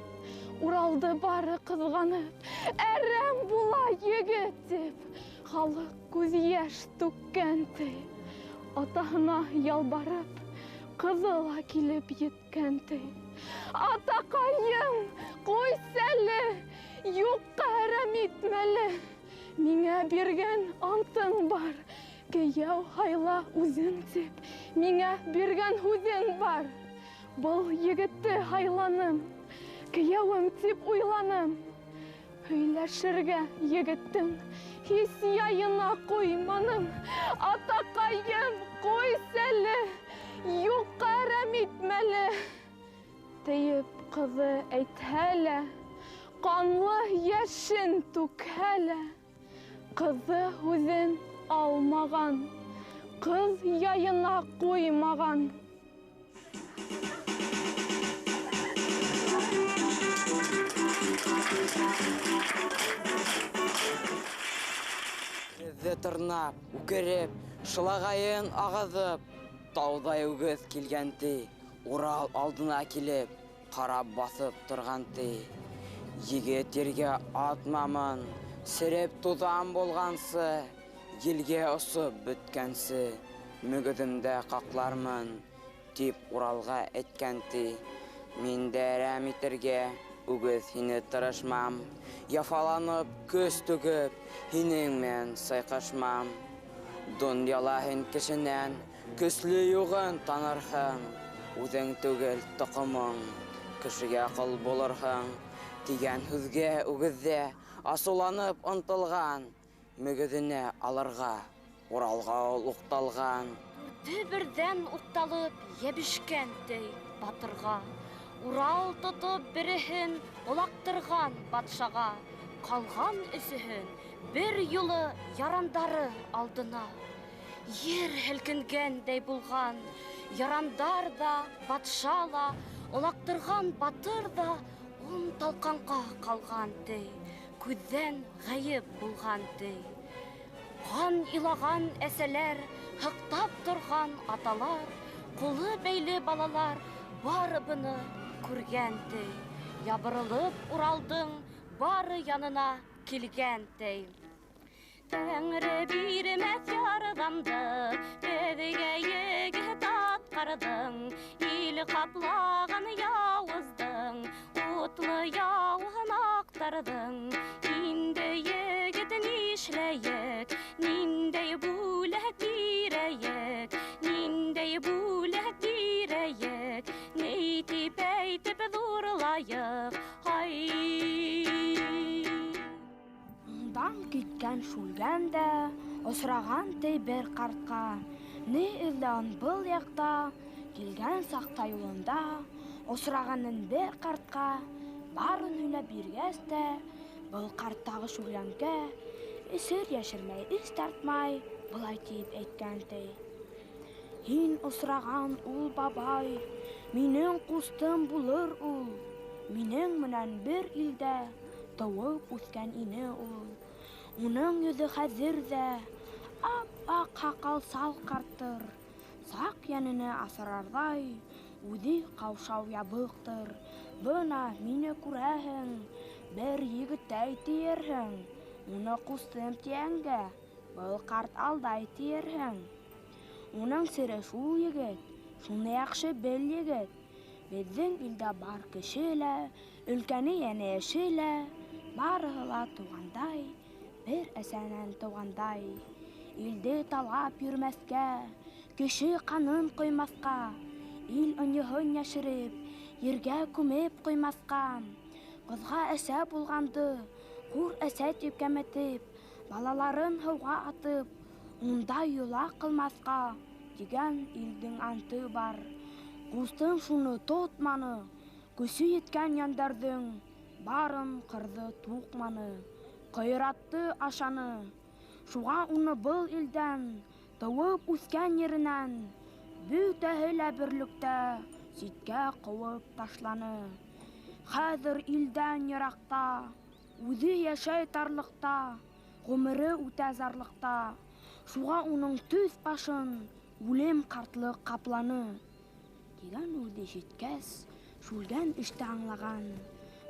Уралды бары ҡыҙғанып, әрәм була егет тип. Халыҡ күҙ йәш түккән ти. Атаһына ялбарып, ҡыҙы ла килеп еткән ти. Атаҡайым, ҡуйсәле, юҡҡа әрәм итмәле. Миңә биргән антың бар, кейәү һайла үҙен тип. Миңә биргән һүҙең бар. Был егетте һайланым, кейәүем тип уйланым. Һөйләшергә егеттең һис яйына ҡуйманым. Атаҡайым, ҡуйсәле, юҡҡа әрәм итмәле. Тейеп ҡыҙы әйтһә лә, ҡанлы йәшен түкһә лә, ҡыҙы һүҙен алмаған, ҡыҙ яйына ҡуймаған. Үгеҙҙе тырнап, үкереп, шылағайын ағыҙып, тауҙай үгеҙ килгән ти. Урал алдына килеп, ҡарап баҫып торған ти. Егет ергә атмамын, сиреп туҙан булғансы, елгә осоп бөткәнсе, мөгөҙөмдә ҡаҡлармын, тип Уралға әйткән ти. Мин дә әрәм итергә, үгеҙ һине тырышмам, яфаланып, көс түгеп, һинең менән сайҡашмам. Донъяла һин кешенән, көслө юғын танырһың, үҙең түгел тоҡомоң, кешегә ҡол булырһың. Тигән һүҙгә үгеҙҙә асыуланып ынтылған, мөгөҙөнә алырға, Уралға ул уҡталған. Дүрте берҙән уҡталып, йәбешкән ти батырға. Урал тотоп береһен олаҡтырған батшаға. Ҡалған өсөһөн бер юлы ярандары алдына. Ер һелкенгәндәй булған, ярандар да, батша ла, олаҡтырған батыр да талҡанға ҡалған ти. Күҙҙән ғәйеп булған ти. Ҡан илаған әсәләр, һыҡтап торған аталар, ҡулы бәйле балалар бары быны күргән ти. Ябырылып Уралдың бары янына килгән ти. Тәңре бирмәҫ ярҙамды, беҙгә егет атҡарҙың. Ил ҡаплаған яуыздың, утлы яуын аҡтарҙың. Инде егет нишләйек, ниндәй бүләк бирәйек, ниндәй бүләк бирәйек, ни тип әйтеп ҙурлайыҡ, Дан киткән шүлгәндә, осраған ти бер ҡартҡа. Ни эҙләүен был яҡта, килгән саҡта юлында, осрағанын бер ҡартҡа, барын һөйләп биргәс тә, был ҡарттағы шүлгәнгә, эсер йәшермәй, эс тартмай, былай тип әйткән ти. Һин осраған ул бабай, минең ҡустым булыр ул. Минең менән бер илдә тыуып үҫкән ине ул. Уның йөҙө хәҙер ҙә ап-аҡ һаҡал сал ҡарттыр. Саҡ йәненә асрарҙай, үҙе ҡаушау ябыҡтыр. Бына мине күрәһең, бер егеттәй тиерһең. Уны ҡустым тигәнгә, был ҡарт алдай тиерһең. Уның сере шул егет, шуны яҡшы бел егет. Беҙҙең илдә бар кеше лә, өлкәне йәнәйеше лә, барыһы ла туғандай, бер әсәнән тыуғандай. Илде талап йөрмәҫкә, кеше ҡанын ҡоймаҫҡа, ил ынйыһын йәшереп, ергә күмеп ҡуймаҫҡа. Ҡыҙға әсә булғанды, хур әсә тип кәметеп, балаларын һыуға атып, унда юла ҡылмаҫҡа, тигән илдең анты бар. Ҡустың шуны тотманы, Көсі еткән яндардың барын қырды туқманы, қайратты ашаны. Шуға уны бұл илдән, тауып үскән ерінән, бүтәһелә бірлікті ситкә қауып ташланы. Хәзір илдән ярақта, үҙе яшәй тарлықта, ғұмыры үтә зарлықта. Шуға уның төс башын үлем қартлық қапланы. Килгән үлде жеткәс, шүлгән эште аңлаган.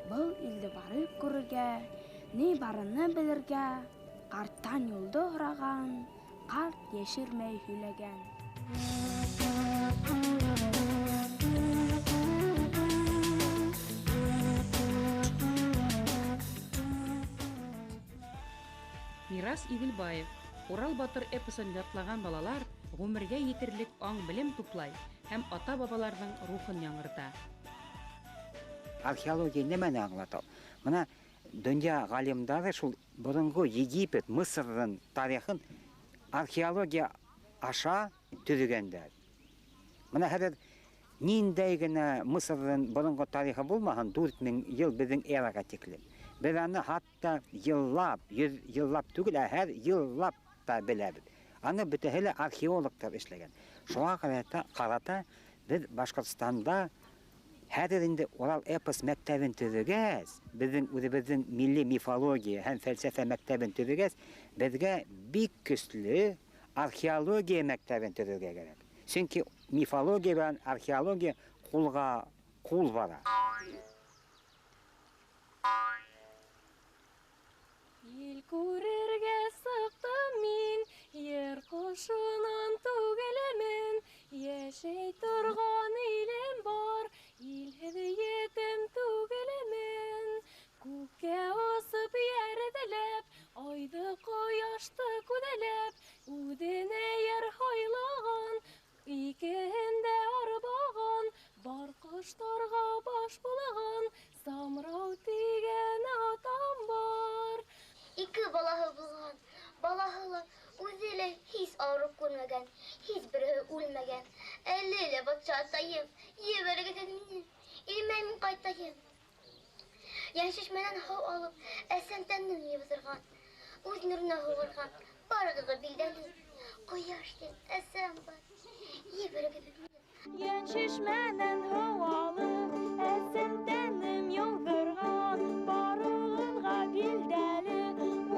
Был илде барып күрергә, не барыны белергә, карттан юлды һораган, карт яшермәй һөйләгән. Мирас Иҙелбаев. Урал батыр эпосын ятлаган балалар ғүмергә етерлек аң белем туплай һәм ата-бабаларның рухын яңырта. Археология немәне аңлата? Мына дөнья галимдары шул борынгы Египет, Мысырның тарихын археология аша төҙөгәндәр. Мына хәҙер ниндәй генә Мысырның борынгы тарихы булмаһын, 4000 ел беҙҙең эрага тиклем. Беҙ аны хатта йыллап түгел, һәр йыллап та беләбеҙ. Аны бөтәһе лә археологтар эшләгән. Шуға ҡарата беҙ Башҡортостанда хәҙер инде Урал эпос мәктәбен төҙөгәс, беҙҙең үҙебеҙҙең милли мифология һәм фәлсәфә мәктәбен төҙөгәс, беҙгә бик көслө археология мәктәбен төҙөргә кәрәк. Сөнки мифология белән археология ҡулға ҡул бара. Ил күрергә сыҡтым мин, ер ҡошонан түгелемен, йәшәй торған илем бар, илһеҙ етем түгелемен. Күккә осоп йәрҙеләп, айҙы ҡояшты күҙәләп, үҙенә яр һайлаған, икеһен дә арбаған, бар ҡоштарға баш булаған, Самрау тигән атам бар. Ике балаһы булған, балаһы ла үҙе лә һис ауырып күрмәгән, һис береһе үлмәгән. Әле лә батша атайым, ебәрегеҙ мине, илемә мин ҡайтайым. Йәншешмәнән һыу алып, әсән тәнем йыуҙырған, үҙ нурына һуғырған, барығыҙға билдәле, ҡояштың әсәм бар, ебәрегеҙ мине. Йәншешмәнән һыу алып, әсән тәнем йыуҙырған, барығыҙға билдәле,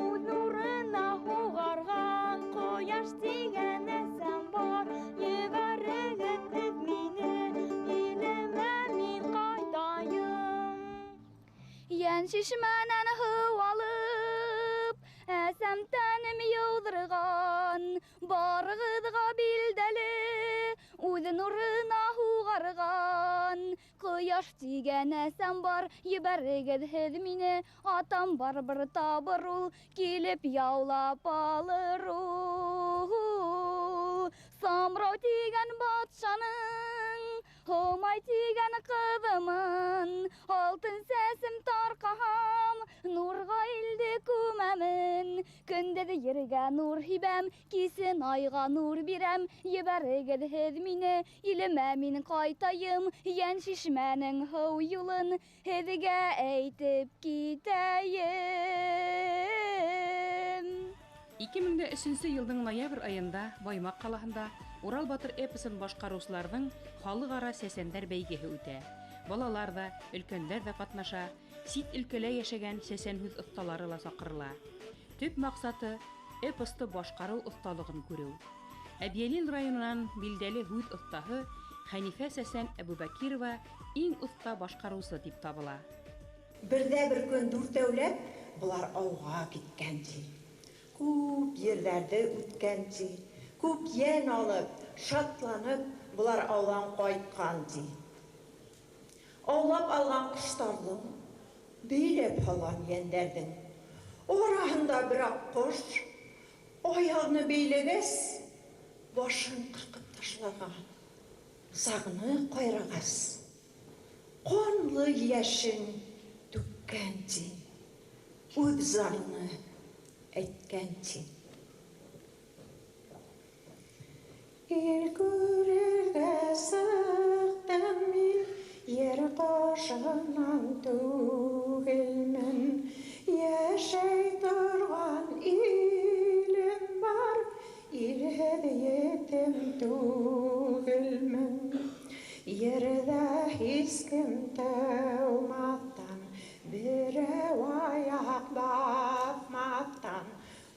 үҙ нурына һуғарған, ҡояш тигән әсәм бар, ебәрегеҙ мине, илемә мин ҡайтайым. Йәншешмәнән һыу алып, әсәм тәнем йыуҙырған, барығыҙға билдәле, үҙ нурына һуғарған, ҡояш тигән әсәм бар, ебәрегеҙ һеҙ мине, атам бар бер табыр ул, килеп яулап алыр ул. Самрау тигән батшаның, һомай тигән ҡыҙымын, алтын сәсем тарҡаһам, нурға илде күмәмен, көндәҙ ергә нур һибәм, кисен айға нур бирәм, ебәрегеҙ һеҙ мине, илемә мин ҡайтайым, Йәншишмәнең һыу юлын һеҙгә әйтеп китәйем. 2003 йылдың ноябрь айында Баймаҡ ҡалаһында Урал батыр эпосын башҡарыусыларҙың халыҡ-ара сәсәндәр бәйгеһе үтә. Балалар да, өлкәндәр ҙә ҡатнаша, сит өлкәлә йәшәгән сәсән һүҙ оҫталары ла саҡырыла. Төп маҡсаты эпосты башҡарыу оҫталығын күреү. Әбйәлил районынан билдәле һүҙ оҫтаһы Хәнифә Сәсән Әбүбәкирова иң оҫта башҡарыусы тип табыла. Берҙә бер көн дүртәүләп былар ауға киткән ти. Күп ерләрҙе үткән ти. Күп йән алып, шатланып, былар ауҙан ҡайтҡан ти. Аулап алған ҡоштарҙың, бейләп һалған йәндәрҙең араһында бер аҡ ҡош, аяғны бейләгәс, башын ҡырҡып ташлаған, сағыны ҡайрағас, ҡанлы йәшен түккән ти, үҙ зарыны әйткән ти. Ил күрергә сыҡтым мин, ер башынан түгелмен, яшәй торган илем бар, илһеҙ етем түгелмен. Ерҙә һис кем тыумаҫтан, берәү аяҡ баҫмаҫтан,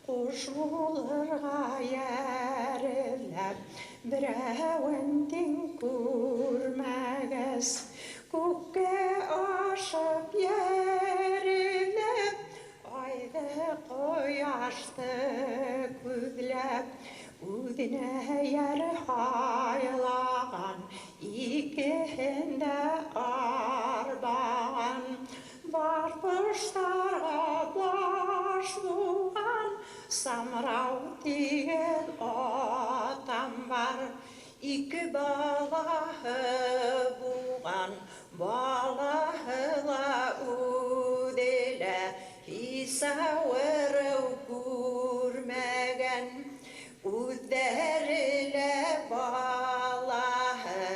ҡуш булырға йәрләп, берәүен тиң күрмәгәс, күккә ашып йәрелеп, айды ҡояшты күҙләп, үҙенә йәр һайлаған, икеһен дә арбаған. Бар ҡоштарға баш булған, самрау тигән атам бар. Ике балаһы булған, балаһы ла үҙе лә һис ауырыу күрмәгән. Үҙҙәре лә балаһы,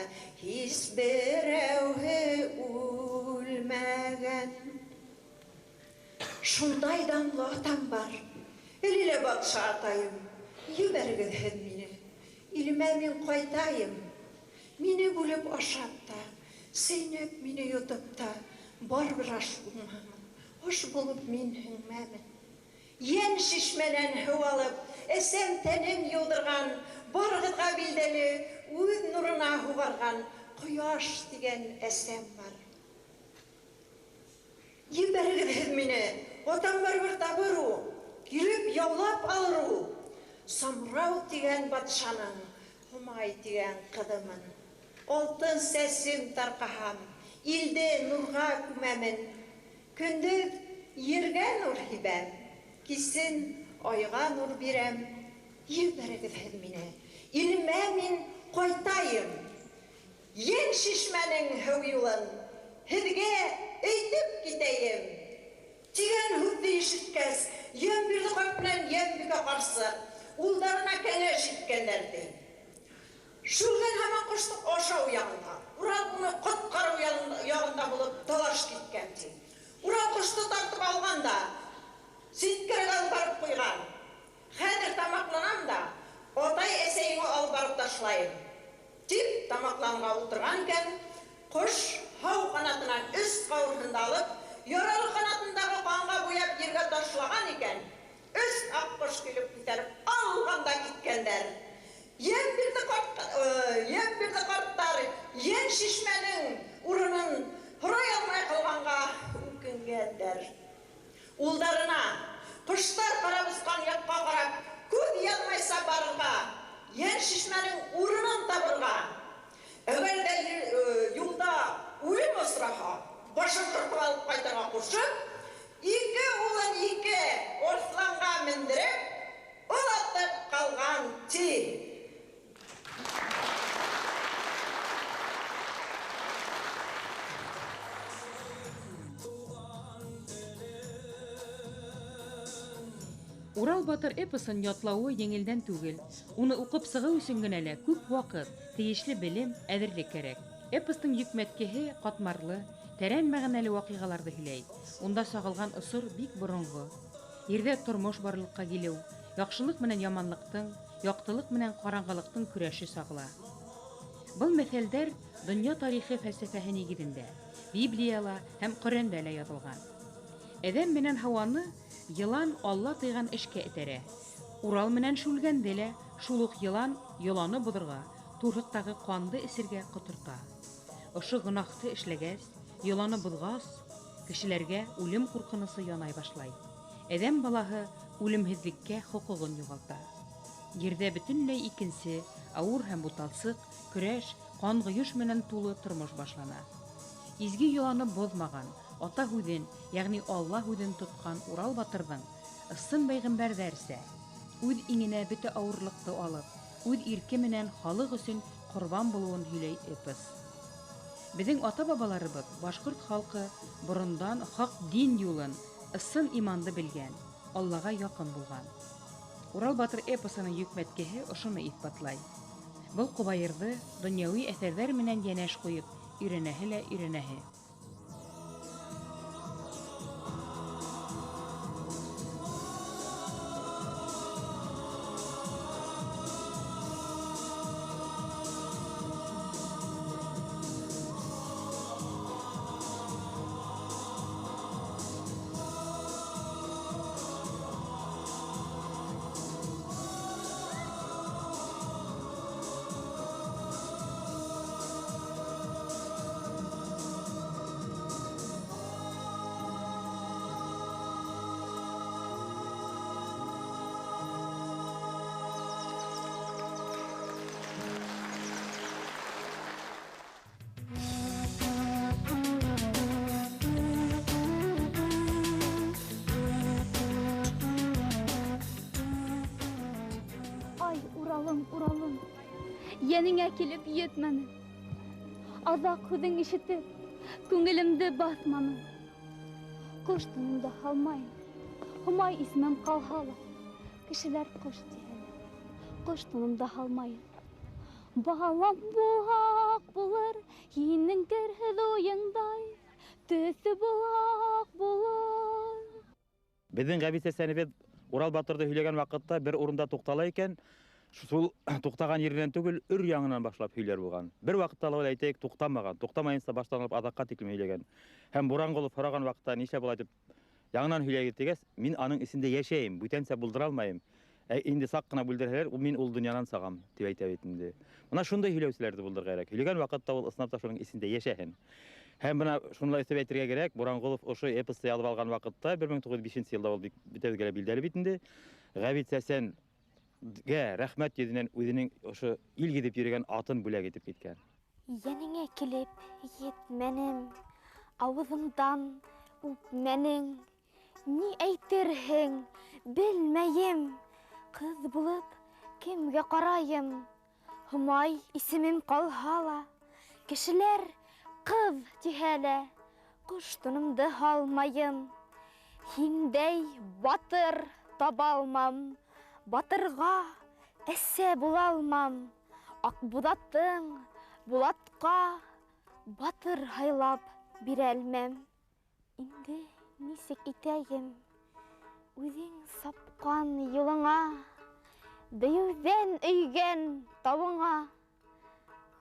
һис берәүһе үлмәгән. Шундай данлы атам бар, әле батша атайым, ебәрегеҙ һеҙ мине, илемә мин ҡайтайым. Мине бүлеп ашап та, сейнәп мине йотоп та, барыбер аш булмаһын, аш булып мин һеңмәмен. Йән шишмәнән һыу алып, әсәм тәнем йыуҙырған, барығыҙға билдәле, үҙ нурына һуғарған ҡояш тигән әсәм бар. Ебәрегеҙ һеҙ мине, атам барыбер табыр ул, килеп яулап алыр ул. Самрау тигән батшаның, Һомай тигән ҡыҙымын. Алтын сәсем тарҡаһам, илде нурға күмәмен. Көндөҙ ергә нур һибәм, кисен айға нур бирәм. Ебәрегеҙ һеҙ мине, илемә мин ҡайтайым. Йән шишмәнең һыу юлын һеҙгә әйтеп китәйем. Тигән һүҙҙе ишеткәс, Йәнбирҙе ҡарт менән Йәнбикә ҡарсы улдарына кәңәш иткәндәр ди. Шүлгән һаман ҡоштоҡ ашау яғында, Урал уны ҡотҡарыу яғында булып талаш киткән ди. Урал ҡошто тартып алғанда, ситкәргә алып барып ҡуйған. Хәҙер тамаҡланам да, атай әсәйеңә алып барып ташлайым. Тип тамаҡланға ултырған икән, ҡош һау ҡанатынан өс ҡауырһынды алып, яралы ҡанатындағы ҡанға буяп ергә ташлаған икән, өс аҡҡош килеп күтәреп алғанда киткәндәр. Йәнбирҙе ҡарттар йән шишмәнең урынын һорай алмай ҡалғанға үкенгәндәр. Улдарына ҡоштар ҡарап осҡан яҡҡа ҡарап, күҙ янмайса барырға, йән шишмәнең урынын табырға. Әгәр ҙә юлда үлем осраһа, башын ҡырҡып алып ҡайтырға ҡушып, ике улын ике орҫланға мендереп, олатып ҡалған ти. Урал батыр эпосын ятлауы еңелдән түгел. Уны уҡып сығыу өсөн генә лә күп ваҡыт, тейешле белем, әҙерлек кәрәк. Эпостың йөкмәткеһе ҡатмарлы, тәрән мәғәнәле ваҡиғаларҙы һөйләй. Унда сағылған осор бик боронғо. Ерҙә тормош барлыҡҡа килеү, яҡшылыҡ менән яманлыҡтың, яҡтылыҡ менән ҡараңғылыҡтың көрәше сағыла. Был мәҫәлдәр донъя тарихи фәлсәфәһе нигеҙендә, Библияла һәм Ҡөрьәндә лә яҙылған. Әҙәм менән Һауаны йылан Алла тыйған эшкә этәрә. Урал менән Шүлгәнде лә шул уҡ йылан йоланы боҙорға, турһыҡтағы ҡанды эсергә ҡоторта. Ошо гонаһты эшләгәс, йоланы боҙғас, кешеләргә үлем ҡурҡынысы янай башлай. Әҙәм балаһы үлемһеҙлеккә хоҡуғын юғалта. Ерҙә бөтөнләй икенсе, ауыр һәм буталсыҡ, көрәш, ҡанғыйыш менән тулы тормош башлана. Изге йоланы боҙмаған, ата һүҙен, йәғни Алла һүҙен тотҡан Урал батырҙың ысын пәйғәмбәрҙәрсә үҙ иңенә бөтә ауырлыҡты алып, үҙ ирке менән халыҡ өсөн ҡорбан булыуын һөйләй эпос. Беҙҙең ата-бабаларыбыҙ, башҡорт халҡы, борондан хаҡ дин юлын, ысын иманды белгән, Аллаға яҡын булған. Урал батыр эпосының йөкмәткеһе ошоно иҫбатлай. Был ҡобайырҙы донъяуи әҫәрҙәр менән йәнәш ҡуйып, өйрәнәһе лә өйрәнәһе. Яныңа килеп йетмәне. Азак һүҙең ишетеп, күңелемде басманы. Кош тынымды һалмайым. Һомай исмем ҡалһа ла, кешеләр кош тиһәләр. Кош тынымды һалмайым. Балам булак булыр, һинең керһеҙ уйыңдай, төҫө булак булыр. Беҙҙең Ғәбис әсәнебеҙ Урал батырҙы һөйләгән ваҡытта бер урында туҡтала икән, шул туҡтаған еренән түгел, өр-яңынан башлап һөйләр булған. Бер ваҡытта ла әйтәйек, туҡтамаған, туҡтамайынса баштан алып аҙаҡҡа тиклем һөйләгән. Һәм Буранғолов һораған ваҡытта нишләп былай тип яңынан һөйләгеҙ тигәс, мин аның эсендә йәшәйем, бүтәнсә булдыра алмайым. Инде саҡ ҡына бүлдерһәләр, мин ул донъянан сағам, тип әйтә бит инде. Бына шундай һөйләүселәрҙе булдырырға кәрәк. Һөйләгән ваҡытта ул ысынлап та шуның эсендә йәшәһен. Һәм бына шуны ла өҫтәп әйтергә кәрәк, Буранғолов ошо эпосты яҙып алған ваҡытта, 1905 йылда ул бөтәбеҙгә лә билдәле бит инде. Ғәбит Сәсәнгә рәхмәт йөҙөнән үҙенең ошо ил гиҙеп йөрөгән атын бүләк итеп киткән. Йәнеңә килеп етмәнем, ауыҙыңдан үпмәнең. Ни әйтерһең, белмәйем. Ҡыҙ булып, кемгә ҡарайым? Һомай исемем ҡалһа ла, кешеләр ҡыҙ тиһәлә, ҡош тынымды һалмайым. Һиндәй батыр таба алмам, батырға әсә була алмам. Аҡбуҙаттың Булатҡа батыр һайлап бирәлмәм. Инде нисек итәйем? Үҙең сапҡан юлыңа, бейеүҙән өйгән тауыңа,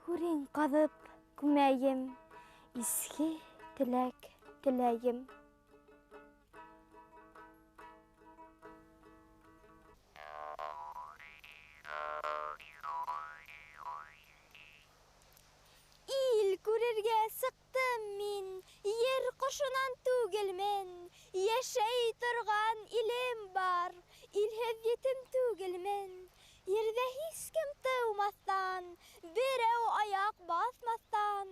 һүрең ҡаҙып күмәйем, изге теләк теләйем. Ил күрергә сыҡтым мин, ер ҡошонан түгелмен. Йәшәй торған илем бар, илһеҙ етем түгелмен. Ерҙә һис кем тыумаҫтан, берәү аяҡ баҫмаҫтан.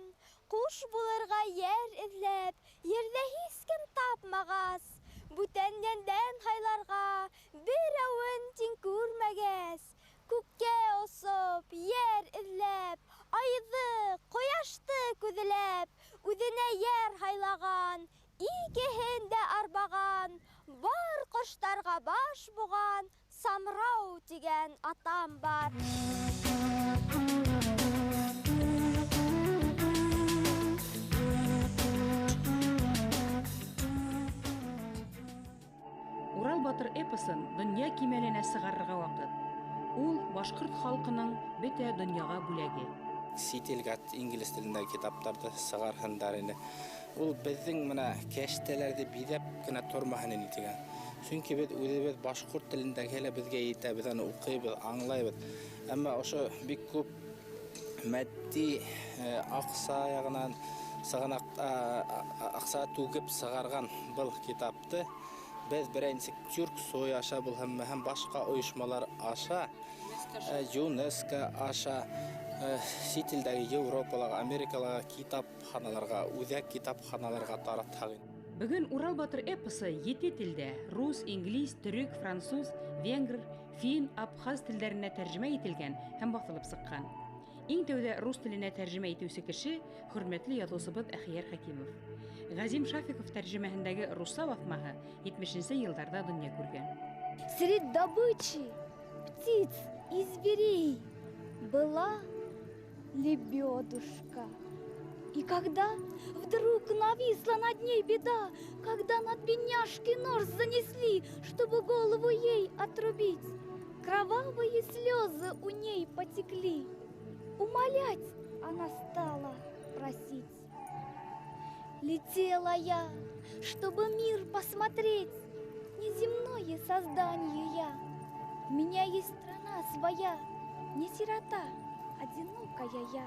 Ҡуш булырға йәр эҙләп, ерҙә һис кем тапмағас. Бүтән йәндән һайларға, берәүен тиң күрмәгәс. Күккә осоп, йәр эҙләп, айҙы, ҡояшты күҙләп, үҙенә йәр һайлаған, икеһен дә арбаған, бар ҡоштарға баш буған, Самрау тигән атам бар. Урал батыр эпосын донъя кимәленә сығарырға ваҡыт. Ул башҡорт халҡының бөтә донъяға бүләге. Сит илгә инглиз телендә китаптарҙы сығарһындар ине. Ул беҙҙең менә кәштәләрҙе биҙәп кенә тормаһын ине тигән. Сөнки беҙ үҙебеҙ башҡорт телендәге лә беҙгә етә, беҙ аны уҡыйбыҙ, аңлайбыҙ. Әммә ошо бик күп матди аҡса яғынан аҡса түгеп сығарған был китапты беҙ берәй нисек тюрк сой аша булһын һәм башҡа ойошмалар аша, ЮНЕСКО аша, сит илдәге Европалағы, Америкалағы китапханаларға, үҙәк китапханаларға таратһаҡ. Бөгөн Урал батыр эпосы 7 телдә — рус, инглиз, төрөк, француз, венгр, фин, абхаз телдәренә тәржемә ителгән һәм баҫылып сыҡҡан. Иң тәүҙә рус теленә тәржемә итеүсе кеше хөрмәтле яҙыусыбыҙ Әхйәр Хәкимов. Ғазим Шафиков тәржемәһендәге русса баҫмаһы 70-нсе йылдарҙа донъя күргән. Среди добычи птиц и зверей была лебедушка. И когда вдруг нависла над ней беда, когда над бедняжкой нож занесли, чтобы голову ей отрубить, кровавые слезы у ней потекли. Умолять она стала просить. Летела я, чтобы мир посмотреть, неземное создание я. У меня есть страна своя, не сирота, одинокая я.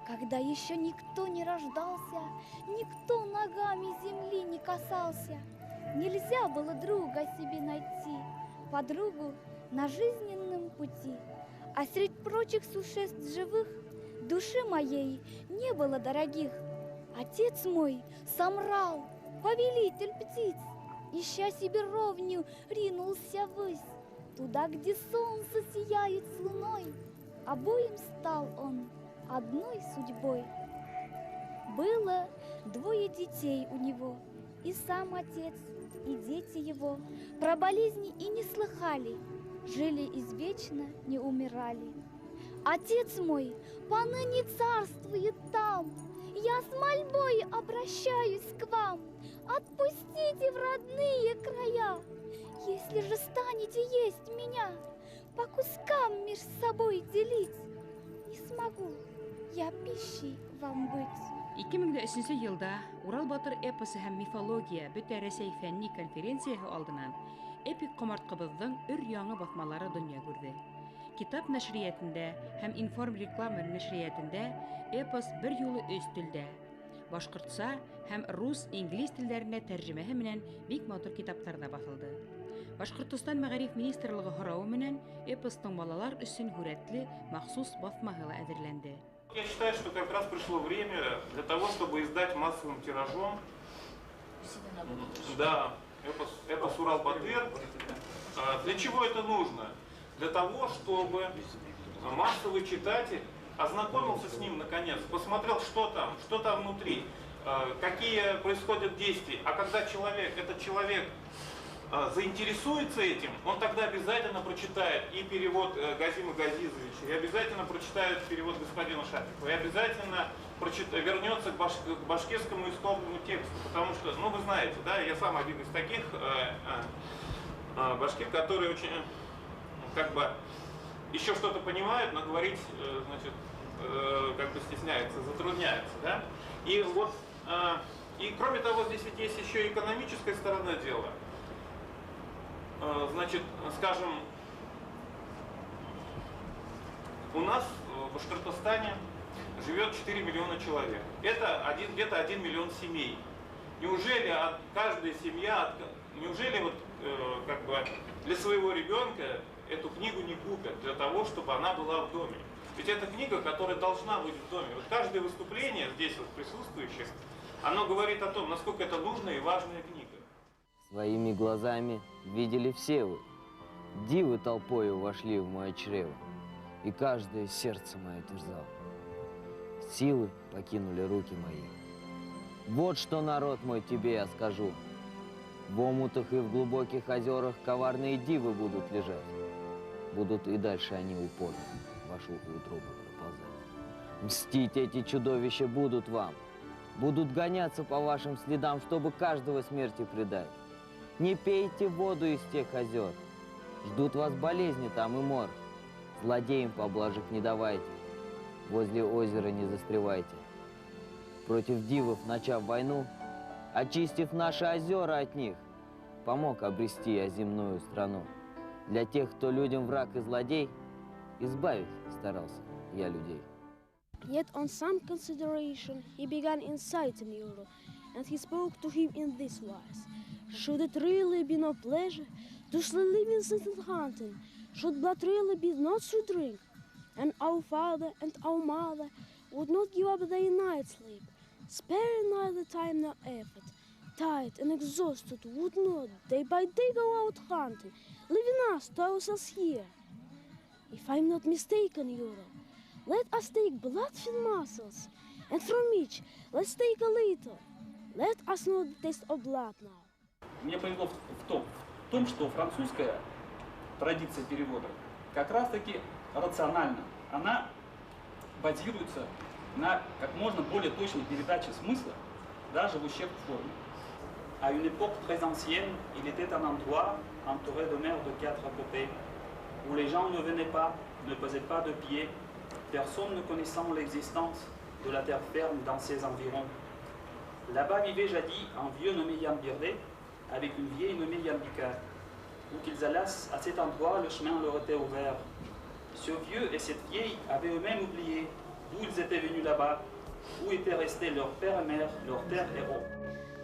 Когда еще никто не рождался, никто ногами земли не касался, нельзя было друга себе найти, подругу на жизненном пути. А среди прочих существ живых души моей не было дорогих. Отец мой, Самрау, повелитель птиц, ища себе ровню, ринулся ввысь, туда, где солнце сияет с луной, Обоим стал он одной судьбой. Было 2 детей у него, и сам отец, и дети его про болезни и не слыхали, жили извечно, не умирали. Отец мой поныне царствует там, я с мольбой обращаюсь к вам, отпустите в родные края. Если же станете есть меня, по кускам меж собой делить, не смогу я пищей вам быть. 2003 елда Урал батыр эпосы һәм мифология бөтә Рәсәй фәнни конференцияһы алдынан эпик ҡомартҡыбыҙҙың өр-яңы баҫмалары донъя күрҙе. Китап нәшриәтендә һәм информ реклама нәшриәтендә эпос бер юлы 3 телдә. Башҡортса һәм рус, инглиз телдәренә тәржемәһе менән бик матур китаптарда баҫылды. Башҡортостан мәғариф министрлығы һорауы менән эпостың балалар өсөн һүрәтле махсус баҫмаһы ла әҙерләнде. Я считаю, что как раз пришло время для того, чтобы издать массовым тиражом эпос «Урал-Батыр». Для чего это нужно? Для того, чтобы массовый читатель ознакомился с ним наконец, посмотрел, что там внутри, какие происходят действия. А когда этот человек заинтересуется этим, он тогда обязательно прочитает и перевод Газима Газизовича, и обязательно прочитает перевод господина Шапикова, и обязательно вернется к башкирскому исходному тексту, потому что, ну вы знаете, да, я сам один из таких башкир, которые очень, как бы, еще что-то понимают, но говорить, значит, как бы стесняется, затрудняется, да, и вот, и кроме того, здесь ведь есть еще и экономическая сторона дела. Значит, скажем, у нас в Башкортостане живет 4 миллиона человек. Это где-то 1 миллион семей. Неужели каждая семья, неужели вот как бы для своего ребенка эту книгу не купят для того, чтобы она была в доме? Ведь это книга, которая должна быть в доме. Вот каждое выступление здесь вот присутствующих, оно говорит о том, насколько это нужная и важная книга. Своими глазами видели все вы. Дивы толпою вошли в мое чрево, и каждое сердце мое терзало. Силы покинули руки мои. Вот что, народ мой, тебе я скажу. В омутах и в глубоких озерах коварные дивы будут лежать. Будут и дальше они упорно вашу утробу проползать. Мстить эти чудовища будут вам. Будут гоняться по вашим следам, чтобы каждого смерти предать. Не пейте воду из тех озер. Ждут вас болезни там и мор. Злодеям поблажек не давайте. Возле озера не застревайте. Против дивов, начав войну, очистив наши озера от них, помог обрести я земную страну. Для тех, кто людям враг и злодей, избавить старался я людей. Yet on some consideration he began inciting Euro, and he spoke to him in this wise. Should it really be no pleasure to slay living and hunting? Should blood really be not to drink? And our father and our mother would not give up their night's sleep, sparing neither time nor effort. Tired and exhausted would not day by day go out hunting, leaving us to ourselves here. If I'm not mistaken, Euro, let us take blood-filled muscles, and from each let's take a little. Let us know the taste of blood now. Мне повезло в том, что французская традиция перевода как раз-таки рациональна. Она базируется на как можно более точной передаче смысла, даже в ущерб форме. À une époque très ancienne, il était un endroit entouré de mer de 4 côtés, où les gens ne venaient pas, ne posaient pas de pied, personne ne connaissant l'existence de la terre ferme dans ses environs. Là-bas vivait jadis un vieux nommé Yambirde, avec une vieille nommée Yambika. Où qu'ils allassent à cet endroit, le chemin leur était ouvert. Ce vieux et cette vieille avaient eux-mêmes oublié d'où ils étaient venus là-bas, où étaient restés leur père et mère, leurs terres héros.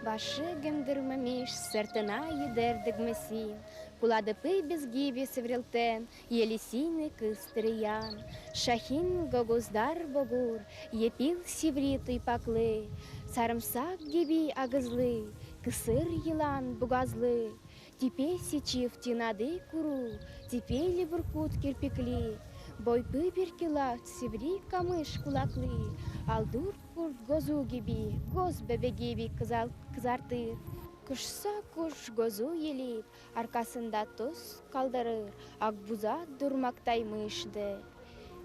Башыгым дырмамиш, сыртына едердік мәсин, Куладыпы безгибе севрелтен, елисины кыстырыян, Шахин гогуздар богур, епил севриты паклы, Сарымсак геби агызлы, кысыр йылан бугазлы, Типе сечив тинады куру, типели буркут кирпикли, Бойпы bir kila, sivri kamış kulaklı, aldur kurt gozu gibi, goz bebe gibi kızartır. Kuşsa kuş gozu yelip, arkasında toz kaldırır, akbuza durmaktaymıştı.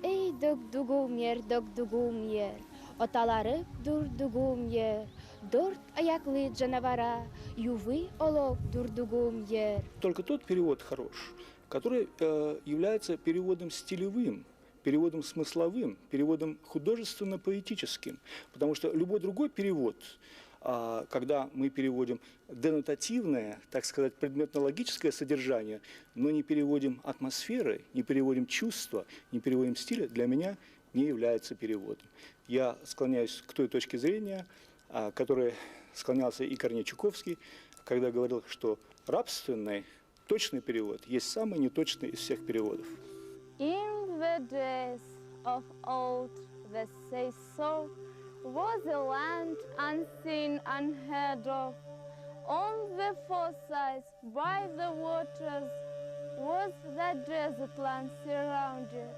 Ey dökdüğüm yer, otaları durduğum yer, dört ayaklı canavara, ювы олов durduğum yer. Только тот перевод хорош, который является переводом стилевым, переводом смысловым, переводом художественно-поэтическим. Потому что любой другой перевод, когда мы переводим денотативное, так сказать, предметно-логическое содержание, но не переводим атмосферы, не переводим чувства, не переводим стиля, для меня не является переводом. Я склоняюсь к той точке зрения, которой склонялся и Корней Чуковский, когда говорил, что рабственный, точный перевод есть самый неточный из всех переводов. In the days of old, the say so, was a land unseen, unheard of. On the four sides, by the waters, was the desert land surrounded.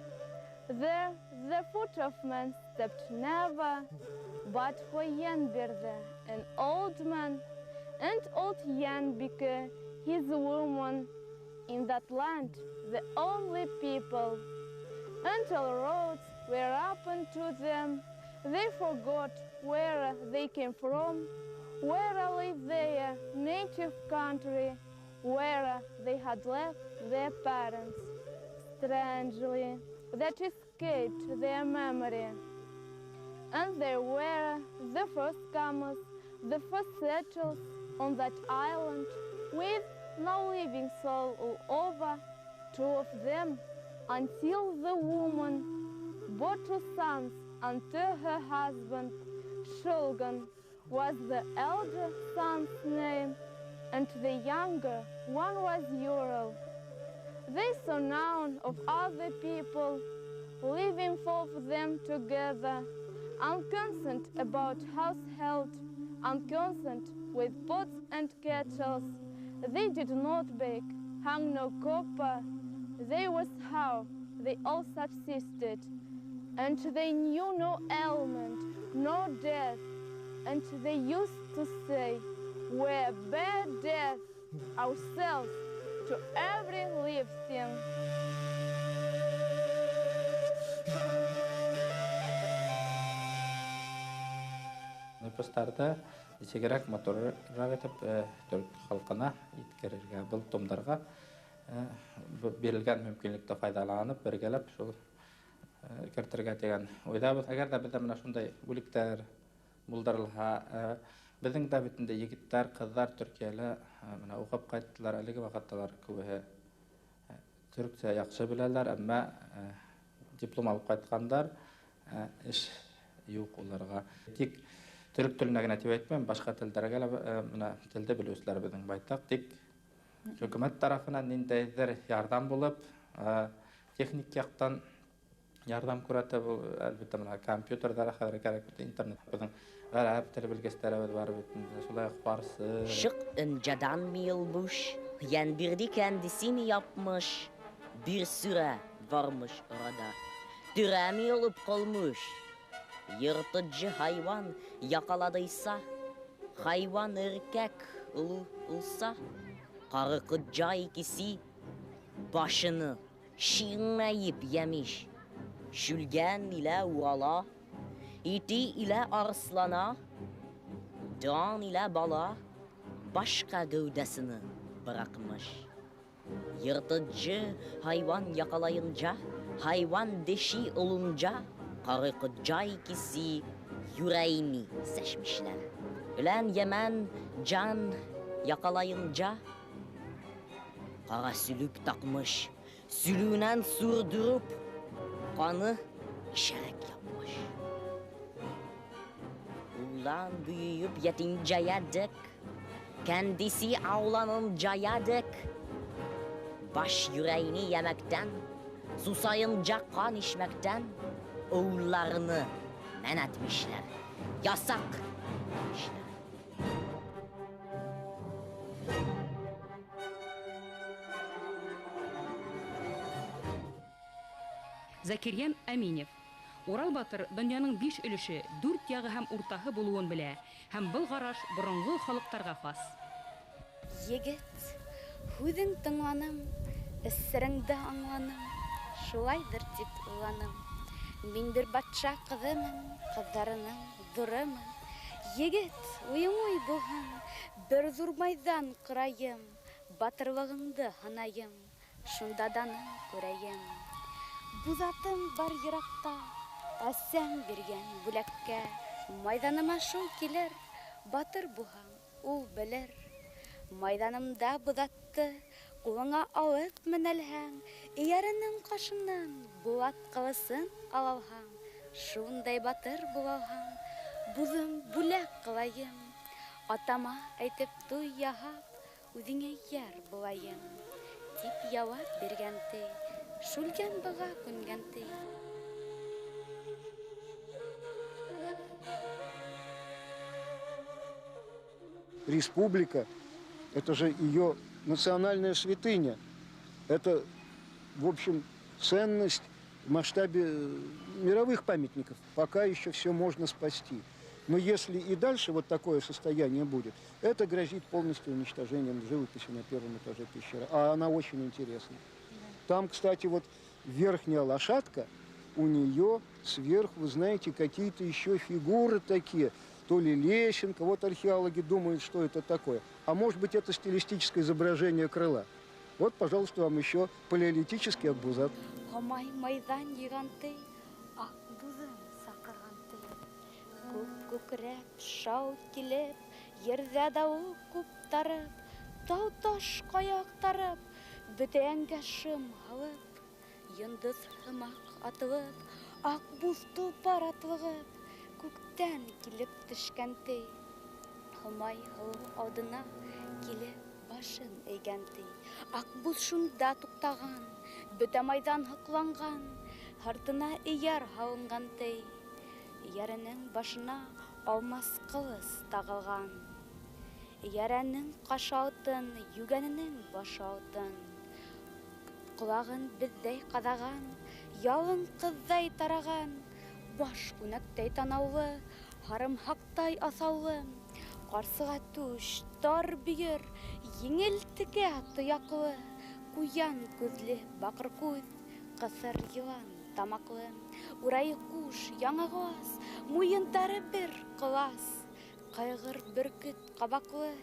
There the foot of man stepped never, but for Yanbirde, an old man, and old Yanbike, his woman, in that land, the only people. Until roads were opened to them, they forgot where they came from, where lived their native country, where they had left their parents. Strangely, that escaped their memory. And they were the first comers, the first settlers on that island, with no living soul all over, two of them, until the woman bore two sons unto her husband. Shulgan was the elder son's name, and the younger one was Ural. They saw none of other people, living four of them together, unconcerned about household, unconcerned with pots and kettles. They did not bake, hung no copper. They was how they all subsisted, and they knew no ailment, no death, and they used to say, "We're bear death ourselves to every living thing." Эпостарда ичегерәк моторрак итеп төрк халкына иткерергә, был томдарға берилгән мөмкинлекте файдаланып, бергәләп шул кертергә дигән уйдабыз. Әгәр дә бездә менә шундай бүлектәр булдырылса, безнең дә битендә егетләр, кызлар Төркияле менә укып кайттылар, әлеге вакытталар күбе төркчә яхшы беләләр, әмма диплом алып кайткандар, эш юк уларга. Тик төрк теленә генә дип әйтмәм, башка телдәргә менә телдә белүчеләр безнең байтак, тик хөкүмәт тарафынан ниндәйдер ярдәм булып, техник яктан ярдәм күрәтә, бу әлбәттә менә компьютерлар хәзер кирәк, интернет безнең гарәп теле белгечләре бар бит, шулай фарсы. Şık önceden mi yılmış, Yanbirde kendisi mi yapmış, bir süre varmış orada. Türemi olup kalmış, yırtıcı hayvan yakaladıysa, hayvan erkek olsa, karı kızca ikisi başını şirinleyip yemiş. Şülgen ile Ural'a, iti ile arslana, dağın ile bala başka gövdesini bırakmış. Yırtıcı hayvan yakalayınca, hayvan deşi olunca, karı kızca ikisi yüreğini seçmişler. Ölen yemen can yakalayınca, kara sülük takmış, sülüğünden sürdürüp kanı işerek yapmış. Ulan büyüyüp yetinceye dek, kendisi avlanıncaya dek, baş yüreğini yemekten, susayınca kan içmekten, oğullarını men etmişler. Yasak demişler. Закирьян Әминев. Урал батыр дөньяның 5 өлеше 4 ягы һәм уртаһы булуын белә, һәм был караш борынгы халыктарга хас. Егет, һүҙең тыңланым, эсереңде аңланым, шулайдыр дип уйланым. Мин бер батша кызымын, кыздарының ҙурымын. Егет, уйың булһын, бер зур майдан ҡырайым, батырлығыңды һынайым, шунда данын күрәйем. Бузатым бар йыраҡта, әсәң биргән бүләккә, майданыма шул килер, батыр булһаң, ул белер. Майданымда бузатты, ҡулыңа алып менәлһәң, эйәренең ҡашынан булат ҡылысын алалһаң, шундай батыр булалһаң, буҙым бүләк ҡылайым, атама әйтеп туй яһап, үҙеңә яр булайым, тип яуап биргән ти, шүлгән быға күнгән ти. Республика – это же ее национальная святыня. Это, в общем, ценность в масштабе мировых памятников. Пока еще все можно спасти. Но если и дальше вот такое состояние будет, это грозит полностью уничтожением живописи на первом этаже пещеры. А она очень интересна. Там, кстати, вот верхняя лошадка, у нее сверху, вы знаете, какие-то еще фигуры такие. То ли лесенка, вот археологи думают, что это такое. А может быть, это стилистическое изображение крыла. Вот, пожалуйста, вам еще палеолитический акбузат. Омай майдан йыганты, акбузын саҡырғанты. Күк-күкрәп, шау килеп, ерҙә дауыл күптарып, тау-таш ҡаяҡтарып, бөтәнгә шым һалып, йондоҙ һымаҡ атылып, акбуз тулпар атлығып, күктән килеп төшкәнте, һымай һыу алдына килеп башын әйгәнте. Акбуз шунда туҡтаған, бөтә майдан һоҡланған, һыртына эйәр һалынғанте, эйәренең башына алмас ҡылыс тағылған, эйәрәнең ҡашы алтын, йүгәненең башы алтын, ҡолағын беҙҙәй ҡаҙаған, ялын ҡыҙҙай тараған, баш күнәктәй танаулы, һарымһаҡтай асаулы, ҡарсыға түш, тар бүйөр, еңел текә тояҡлы, ҡуян күҙле баҡыр күҙ, ҡыҫыр йылан тамаҡлы, урайы ҡуш, яңағас, муйындары бер ҡылас, ҡайғыр бөркөт ҡабаҡлы,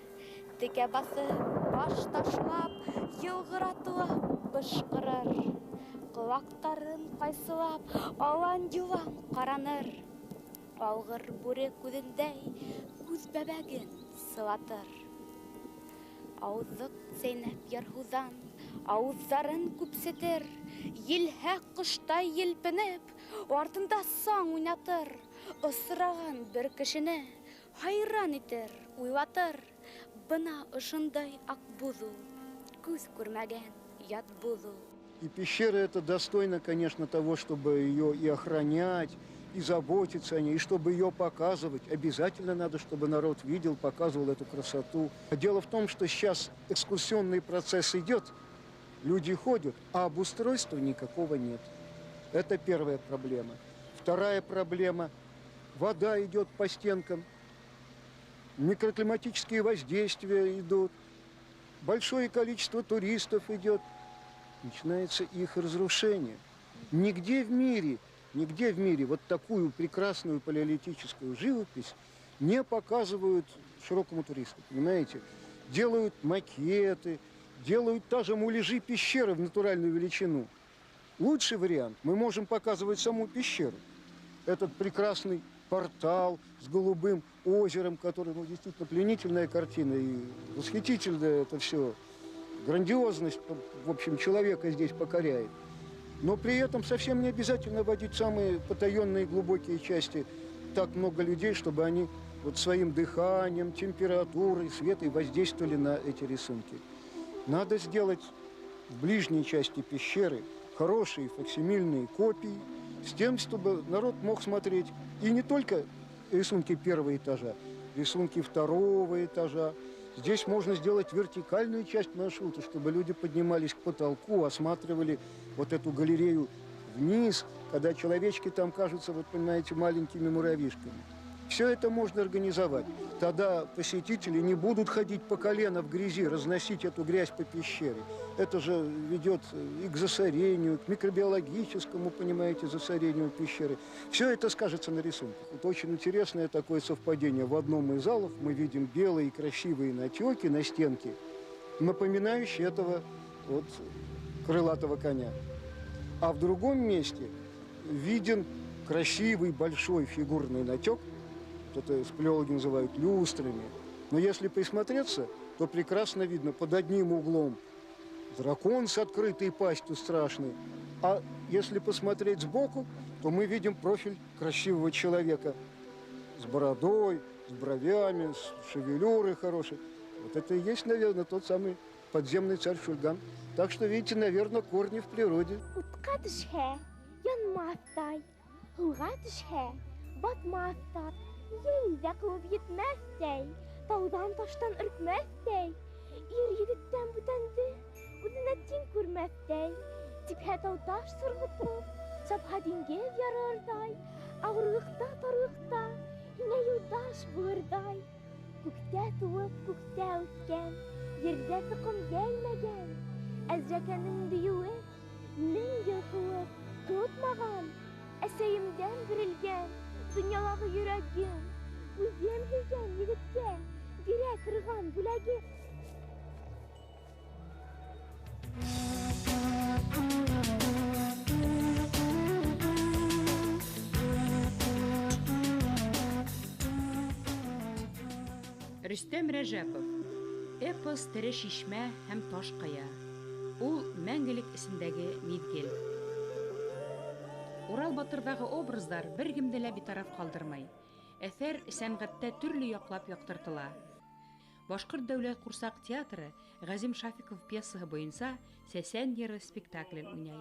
текә баҫып, баш ташлап, йылғыратылап бышҡырыр. Ҡолаҡтарын ҡайсылап, алан-йолан ҡараныр. Алғыр бүре күҙендәй, күҙ бәбәген сылатыр. Ауыҙлыҡ сәйнәп ярһыуҙан, ауыҙҙарын күпсетер, елһә ҡоштай елпенеп, артында саң уйнатыр. Осраған бер кешене хайран итер, уйлатыр. Бына ошондай аҡбуҙ ул, күҙ күрмәгән ят буҙ ул. И пещера это достойно, конечно, того, чтобы ее и охранять, и заботиться о ней, и чтобы ее показывать. Обязательно надо, чтобы народ видел, показывал эту красоту. Дело в том, что сейчас экскурсионный процесс идет, люди ходят, а обустройства никакого нет. Это первая проблема. Вторая проблема – вода идет по стенкам, микроклиматические воздействия идут, большое количество туристов идет. Начинается их разрушение. Нигде в мире вот такую прекрасную палеолитическую живопись не показывают широкому туристу, понимаете? Делают макеты, делают даже муляжи пещеры в натуральную величину. Лучший вариант – мы можем показывать саму пещеру. Этот прекрасный портал с голубым озером, который, действительно пленительная картина и восхитительное это все. Грандиозность, в общем, человека здесь покоряет. Но при этом совсем не обязательно вводить самые потаенные глубокие части. Так много людей, чтобы они вот своим дыханием, температурой, светом воздействовали на эти рисунки. Надо сделать в ближней части пещеры хорошие факсимильные копии, с тем, чтобы народ мог смотреть и не только рисунки первого этажа, рисунки второго этажа. Здесь можно сделать вертикальную часть маршрута, чтобы люди поднимались к потолку, осматривали вот эту галерею вниз когда человечки там кажутся, вот понимаете, маленькими муравьишками. Все это можно организовать. Тогда посетители не будут ходить по колено в грязи, разносить эту грязь по пещере. Это же ведет и к засорению, к микробиологическому, понимаете, засорению пещеры. Все это скажется на рисунках. Вот очень интересное такое совпадение. В одном из залов мы видим белые красивые натеки на стенке, напоминающие этого вот крылатого коня. А в другом месте виден красивый большой фигурный натек, это спелеологи называют люстрами. Но если присмотреться, то прекрасно видно под одним углом дракон с открытой пастью страшный. А если посмотреть сбоку, то мы видим профиль красивого человека с бородой, с бровями, с шевелюрой хорошей. Вот это и есть, наверное, тот самый подземный царь Шульган. Так что, видите, наверное, корни в природе. Yelde kılıp yetmezsey, dağdan taştan ürkmezsey, yigitten bütendi, udunettin kurmezsey, tiphe dağdaş sırgıtırıp, sapha dingez yararday, ağırlıkta tarıkta, yine yurdaş bulurday. Kükte tuvup kükte ötken, yerde tıkım gelmegen, ezrekenin düyüğü, min yıkılıp tutmagan, eseyimden birilgen, dünyaları yüreğim, üzem hüzen yigitke, direk kırgan bülegi. Рөстәм Рәҗәпов. Эпос тере шишмә һәм таш кая. Ул мәңгелек исендәге мизгел. Урал батырдагы образдар бер кемдә лә битараф калдырмай. Әҫәр сәнгатьтә төрле яклап яктыртыла. Башҡорт дәүләт ҡурсаҡ театры Ғәзим Шафиков пьесаһы буйынса Сәсән йыры спектаклен уйнай.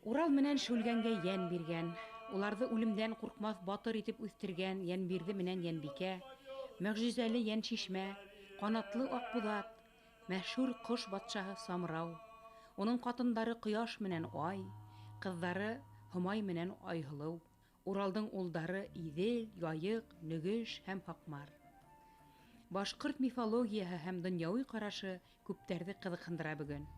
Урал менән Шүлгәнгә йән биргән, уларҙы үлемдән ҡурҡмаҫ батыр итеп үҫтергән Йәнбирҙе менән Йәнбикә, мөғжизәле Йән шишмә, ҡанатлы Аҡбуҙат, мәшһүр ҡош батшаһы Самрау, уның ҡатындары Ҡояш менән Ай, ҡыҙҙары Һомай менән Айһылыу, Уралдың улдары Иҙел, Яйыҡ, Нөгөш һәм Хаҡмар. Башҡорт мифологияһы һәм донъяуи ҡарашы күптәрҙе ҡыҙыҡһындыра бөгөн.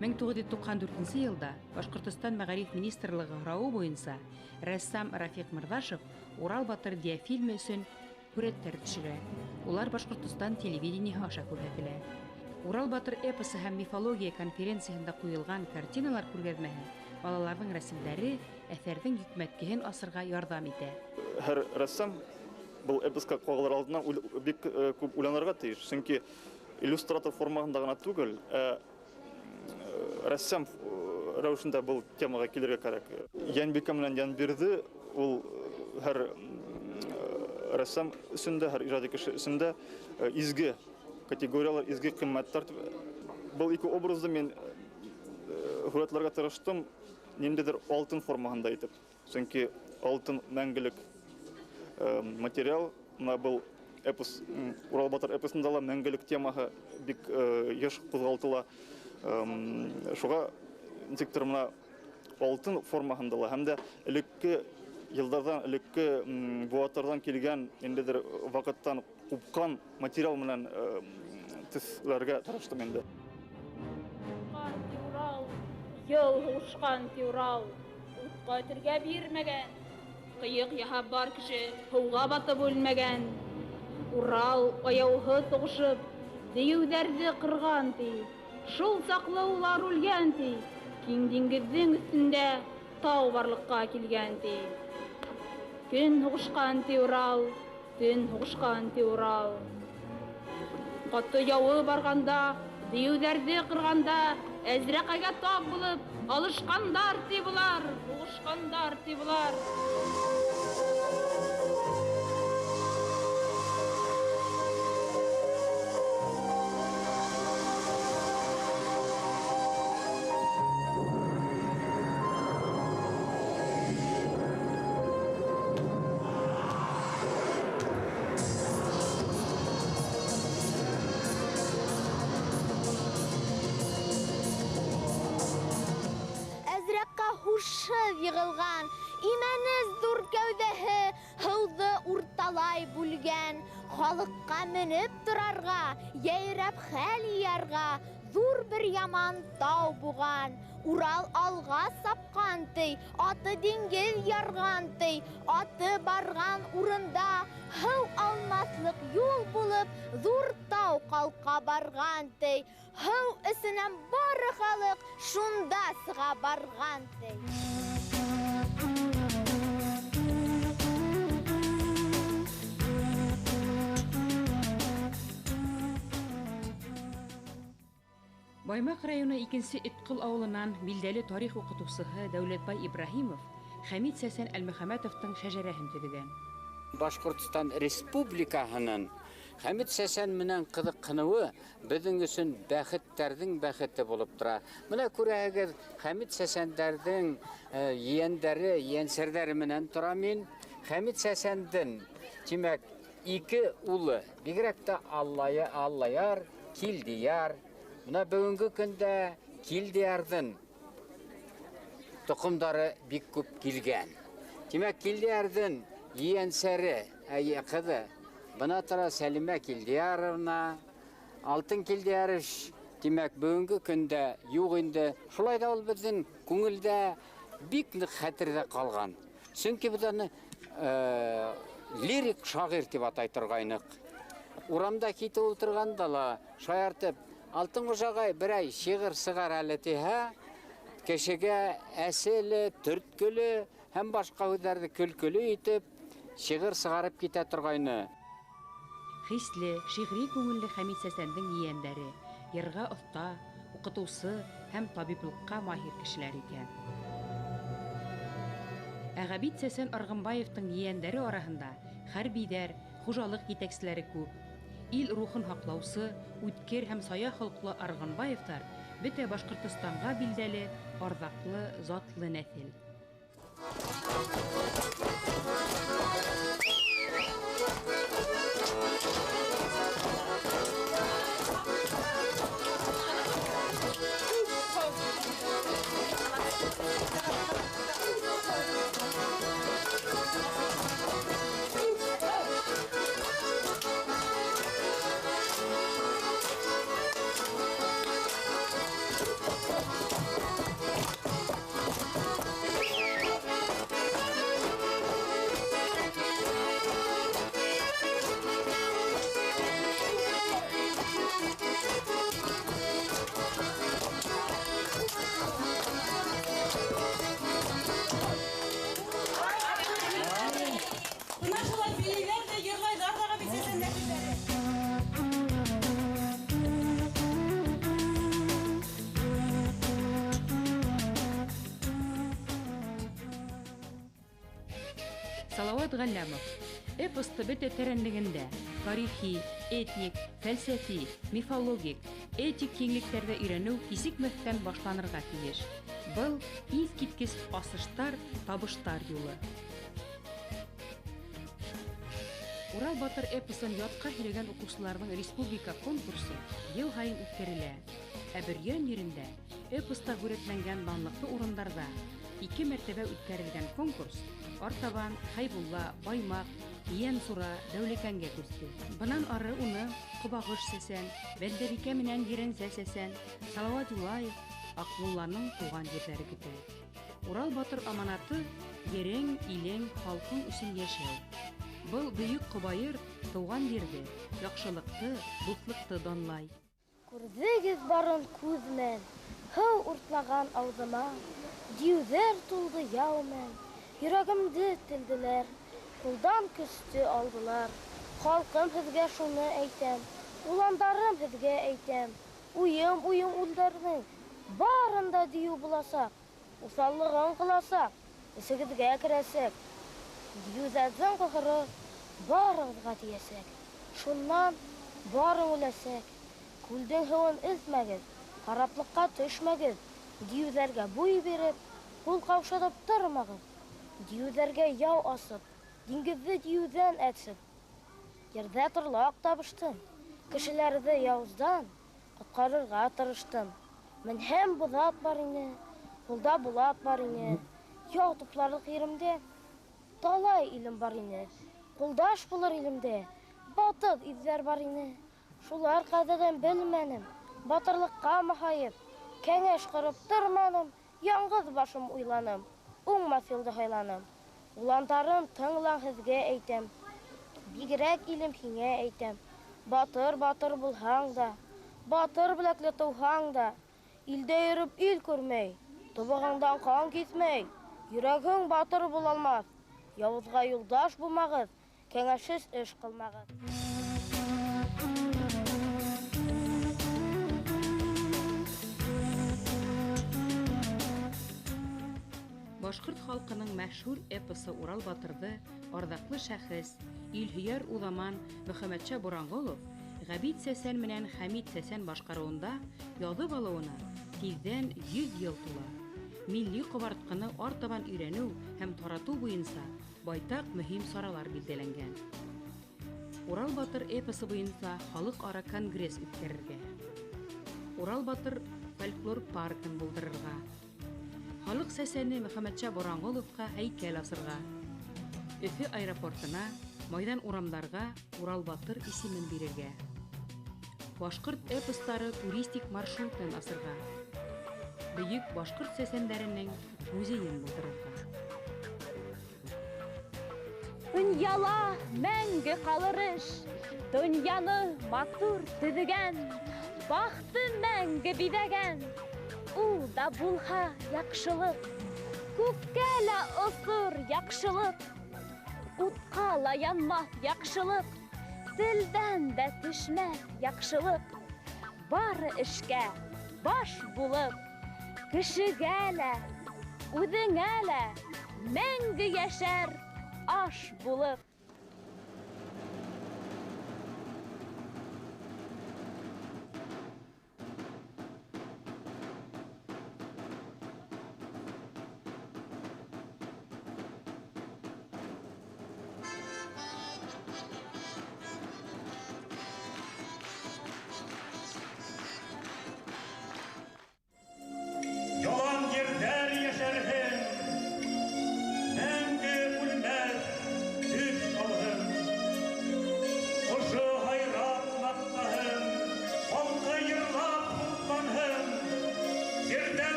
Мен 1994 йылда Башҡортостан Мәғариф министрлығы һорауы буйынса рәссам Рафиҡ Мырҙашев Урал батыр диафильмы өсөн һүрәттәр төшөрә. Улар Башҡортостан телевидениеһы аша күрһәтелә. Урал батыр эпосы һәм мифология конференцияһында ҡуйылған картиналар күргәҙмәһе балаларҙың рәсемдәре әҫәрҙең йөкмәткеһен асырға ярҙам итә. Һәр рәссам бұл эпоска қоғалар алдынан бик көп уйланырга тиеш. Чөнки иллюстратор формасында гына түгел, рәссам рәвешендә бұл темага килергә кирәк. Янбикә менән Янбирди ул һәр рәссам өсендә, һәр иҗади кеше өсендә изге категориялар, изге кыйммәтләр. Бұл ике образды мен һүрәтләргә тырыштым, ниндидер алтын формасында итеп. Чөнки алтын мәңгелек материал, бұл эпос, Урал батыр эпосында да мәңгелек темаһы бик еш кузгалтыла. Шуга ничектер мына алтын формасында һәм дә элекке елдардан, элекке буатлардан килгән ниндидер вакыттан купкан материал менән төсләргә тырыштым инде. Yıl uşkan Ural, utqa türgə birməgən, qıyıq yahab бар kişi, huğa batıb ölməgən. Ural ayauğı toğuşub, deyivdərdi qırğan ti, şul saqlaular ölgən ti, king dingizin üstündə tau barlıqqa kilgən ti. Gün uşkan Ural, gün uşkan Ural. Qatı yağı barğanda, deyivdərdi qırğanda, Әзрәкәгә тап булып, алышкандар ти булар, булышкандар ти булар. Yığılған, имәніз дур кәүдәһе һыуҙы урталай бүлгән, халыҡҡа менеп торарға, йәйрәп хәл ярға, зур бер яман тау буған. Урал алға сапҡан ти, аты диңгеҙ ярған ти, аты барған урында һыу алмаҫлыҡ юл булып, зур тау ҡалҡа барған ти. Һыу эсенән бары халыҡ шунда сыға барған ти. Баймак районы 2-нче Иткыл авылынан билдәле тарих укытучысы Дәүләтбай Ибраһимов Хәмит Сәсән Әлмөхәмәтовтың шәҗәрәһен төҙөгән. Башҡортостан Республикаһының Хәмит Сәсән менән ҡыҙыҡһыныуы беҙҙең өсөн бәхеттәрҙең бәхете булып тора. Менә күрәһегеҙ, Хәмит Сәсәндәрҙең ейәндәре, ейәнсәрҙәре менән тора мин. Хәмит Сәсәндең, тимәк, 2 улы, бигерәк тә Аллаяр, Килдияр. Мына бүгінгі көндә Килдиярдың тұқымдары бик күп килгән. Тимәк, Килдиярдың ейәнсәре, ҡыҙы, бына тора Сәлимә Килдияровна, Алтын Килдиярыш, тимәк, бүгінгі көндә юҡ инде. Шулай да ул беҙҙең күңелдә бик ныҡ хәтерҙә ҡалған. Сөнки беҙ аны лирик шағир тип атай торғайныҡ. Урамда китеп ултырғанда ла шаяртып, Алтын Хужағай берәй шиғыр сығар әле тиһә, кешегә әселе, төрткөлө һәм башҡа һүҙҙәрҙе көлкөлө итеп, шиғыр сығарып китә торғайны. Хисле, шиғри күңелле Хәмит Сәсәндең ейәндәре, йырға оҫта, уҡытыусы һәм табиплыҡҡа маһир кешеләр икән. Ә Ғәбит Сәсән Арғынбаевтың ейәндәре араһында хәрбиҙәр, хужалыҡ етәкселәре күп. Ил рухын һаҡлаусы, үткер һәм сая холҡлы Арғынбаевтар бөтә Башҡортостанға билдәле арҙаҡлы, затлы нәҫел. Салауат Галлямов эпосты бөтә тәрәнлегендә тарихи, этник, фәлсәфи, мифологик, этик киңлектәрдә өйрәнү кисекмәстән башланырга тиеш. Был искиткеч асыштар, табыштар юлы. Урал Батыр эпосын ятка һөйләгән укучыларның республика конкурсы ел һайын үткәрелә. Ә Бөрьян ерендә эпоста күрсәтелгән данлыклы урыннарда 2 мәртәбә үткәрелгән конкурс артабан Хайбулла, Баймак, Иян-Сура, Дәүлекәнгә күсте. Бынан ары уны Кубагыш сәсән, Бәндәбикә менән Ерензә сәсән, Салават Юлаев, Акмулланың туган җирләре көтә. Урал Батыр аманаты ерең, илең, халкың өчен яшәү. Был бөек Кубайыр туган җирде, яхшылыкты, дуслыкты данлай. Күрдегез барын күзмен, һыу уртлаган аузыма, диюзәр тулды яумен, йөрәгемде телделәр, кулдан көсте алдылар. Халкым һезгә шуны әйтәм, уландарым һезгә әйтәм, уем улдарның барында дию буласак, усаллыгын кыласак, исегезгә керәсәк, диюзәдән кыгыры барыгызга тиясәк, шуннан бары үләсәк, күлдең һавын эзмәгез, хараплыкка төшмәгез, диюзәргә буй биреп, кул каушатып тормагыз, диюзәргә яу асып, диңгезне диюзән әтсеп. Ердә торлак табыштым, кешеләрне яуздан коткарырга тырыштым. Мен һәм бузат бар ине, кулда булат бар ине, яу тупларлык еремдә талай илем бар ине, кулдаш булыр илемдә батыр изләр бар ине. Шулар кадәдән белмәнем, батырлыкка махаеп, кәңәш кырып торманым, яңгыз башым уйланым, уңмас юлда хайланым. Уландарым тыңлаң һезгә әйтәм, бигрәк илем һиңә әйтәм. Батыр булһаң да, батыр беләкле тыуһаң да, илдә йөреп ил күрмәй, тубыгыңдан кан китмәй, йөрәгең батыр була алмас. Явызга юлдаш булмагыз, кәңәшсез эш кылмагыз. Башкорт халкының мәшһүр эпосы Урал Батырды ардаклы шәхес, илһөяр уламан Мөхәммәтшә Бурангулов, Габит Сәсән менән Хәмит Сәсән башкаруында язып алуына тиздән 100 ел тула. Милли кабартканы артабан өйрәнү һәм тарату буенча байтак мөһим саралар билгеләнгән. Урал Батыр эпосы буенча халыкара конгресс үткәрергә. Урал Батыр фольклор паркын булдырырга. Халык сәсәне Мөхәммәтшә Бурангуловка һәйкәл асырга. Өфе аэропортына, майдан урамларга Урал Батыр исемен бирергә. Башкорт эпостары туристик маршрутын асырга. Бөек башкорт сәсәннәренең музейын булдырырга. Дөньяла мәңге калыр эш, дөньяны матур төзегән, бахты мәңге бидәгән. Ул да булһа яхшылык, күккә лә осыр яхшылык, утка ла янмас яхшылык, телдән дә төшмәс яхшылык. Бары эшкә баш булып, кешегә лә, үзеңә лә мәңге яшәр аш булып.